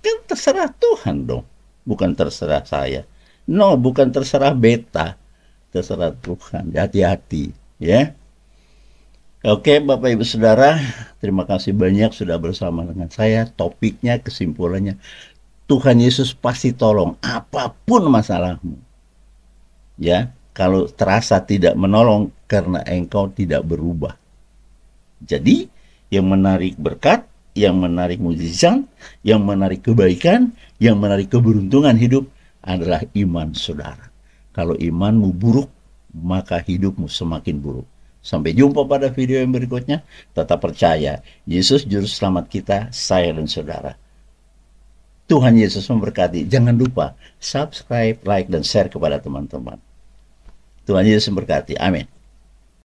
Kan terserah Tuhan dong, bukan terserah saya. No, bukan terserah beta, terserah Tuhan. Hati-hati, ya. Oke, Bapak Ibu Saudara, terima kasih banyak sudah bersama dengan saya. Topiknya, kesimpulannya, Tuhan Yesus pasti tolong apapun masalahmu. Ya, kalau terasa tidak menolong karena engkau tidak berubah. Jadi, yang menarik berkat, yang menarik mujizat, yang menarik kebaikan, yang menarik keberuntungan hidup adalah iman saudara. Kalau imanmu buruk, maka hidupmu semakin buruk. Sampai jumpa pada video yang berikutnya. Tetap percaya, Yesus Juru Selamat kita, saya dan saudara. Tuhan Yesus memberkati. Jangan lupa subscribe, like, dan share kepada teman-teman. Tuhan Yesus memberkati. Amin.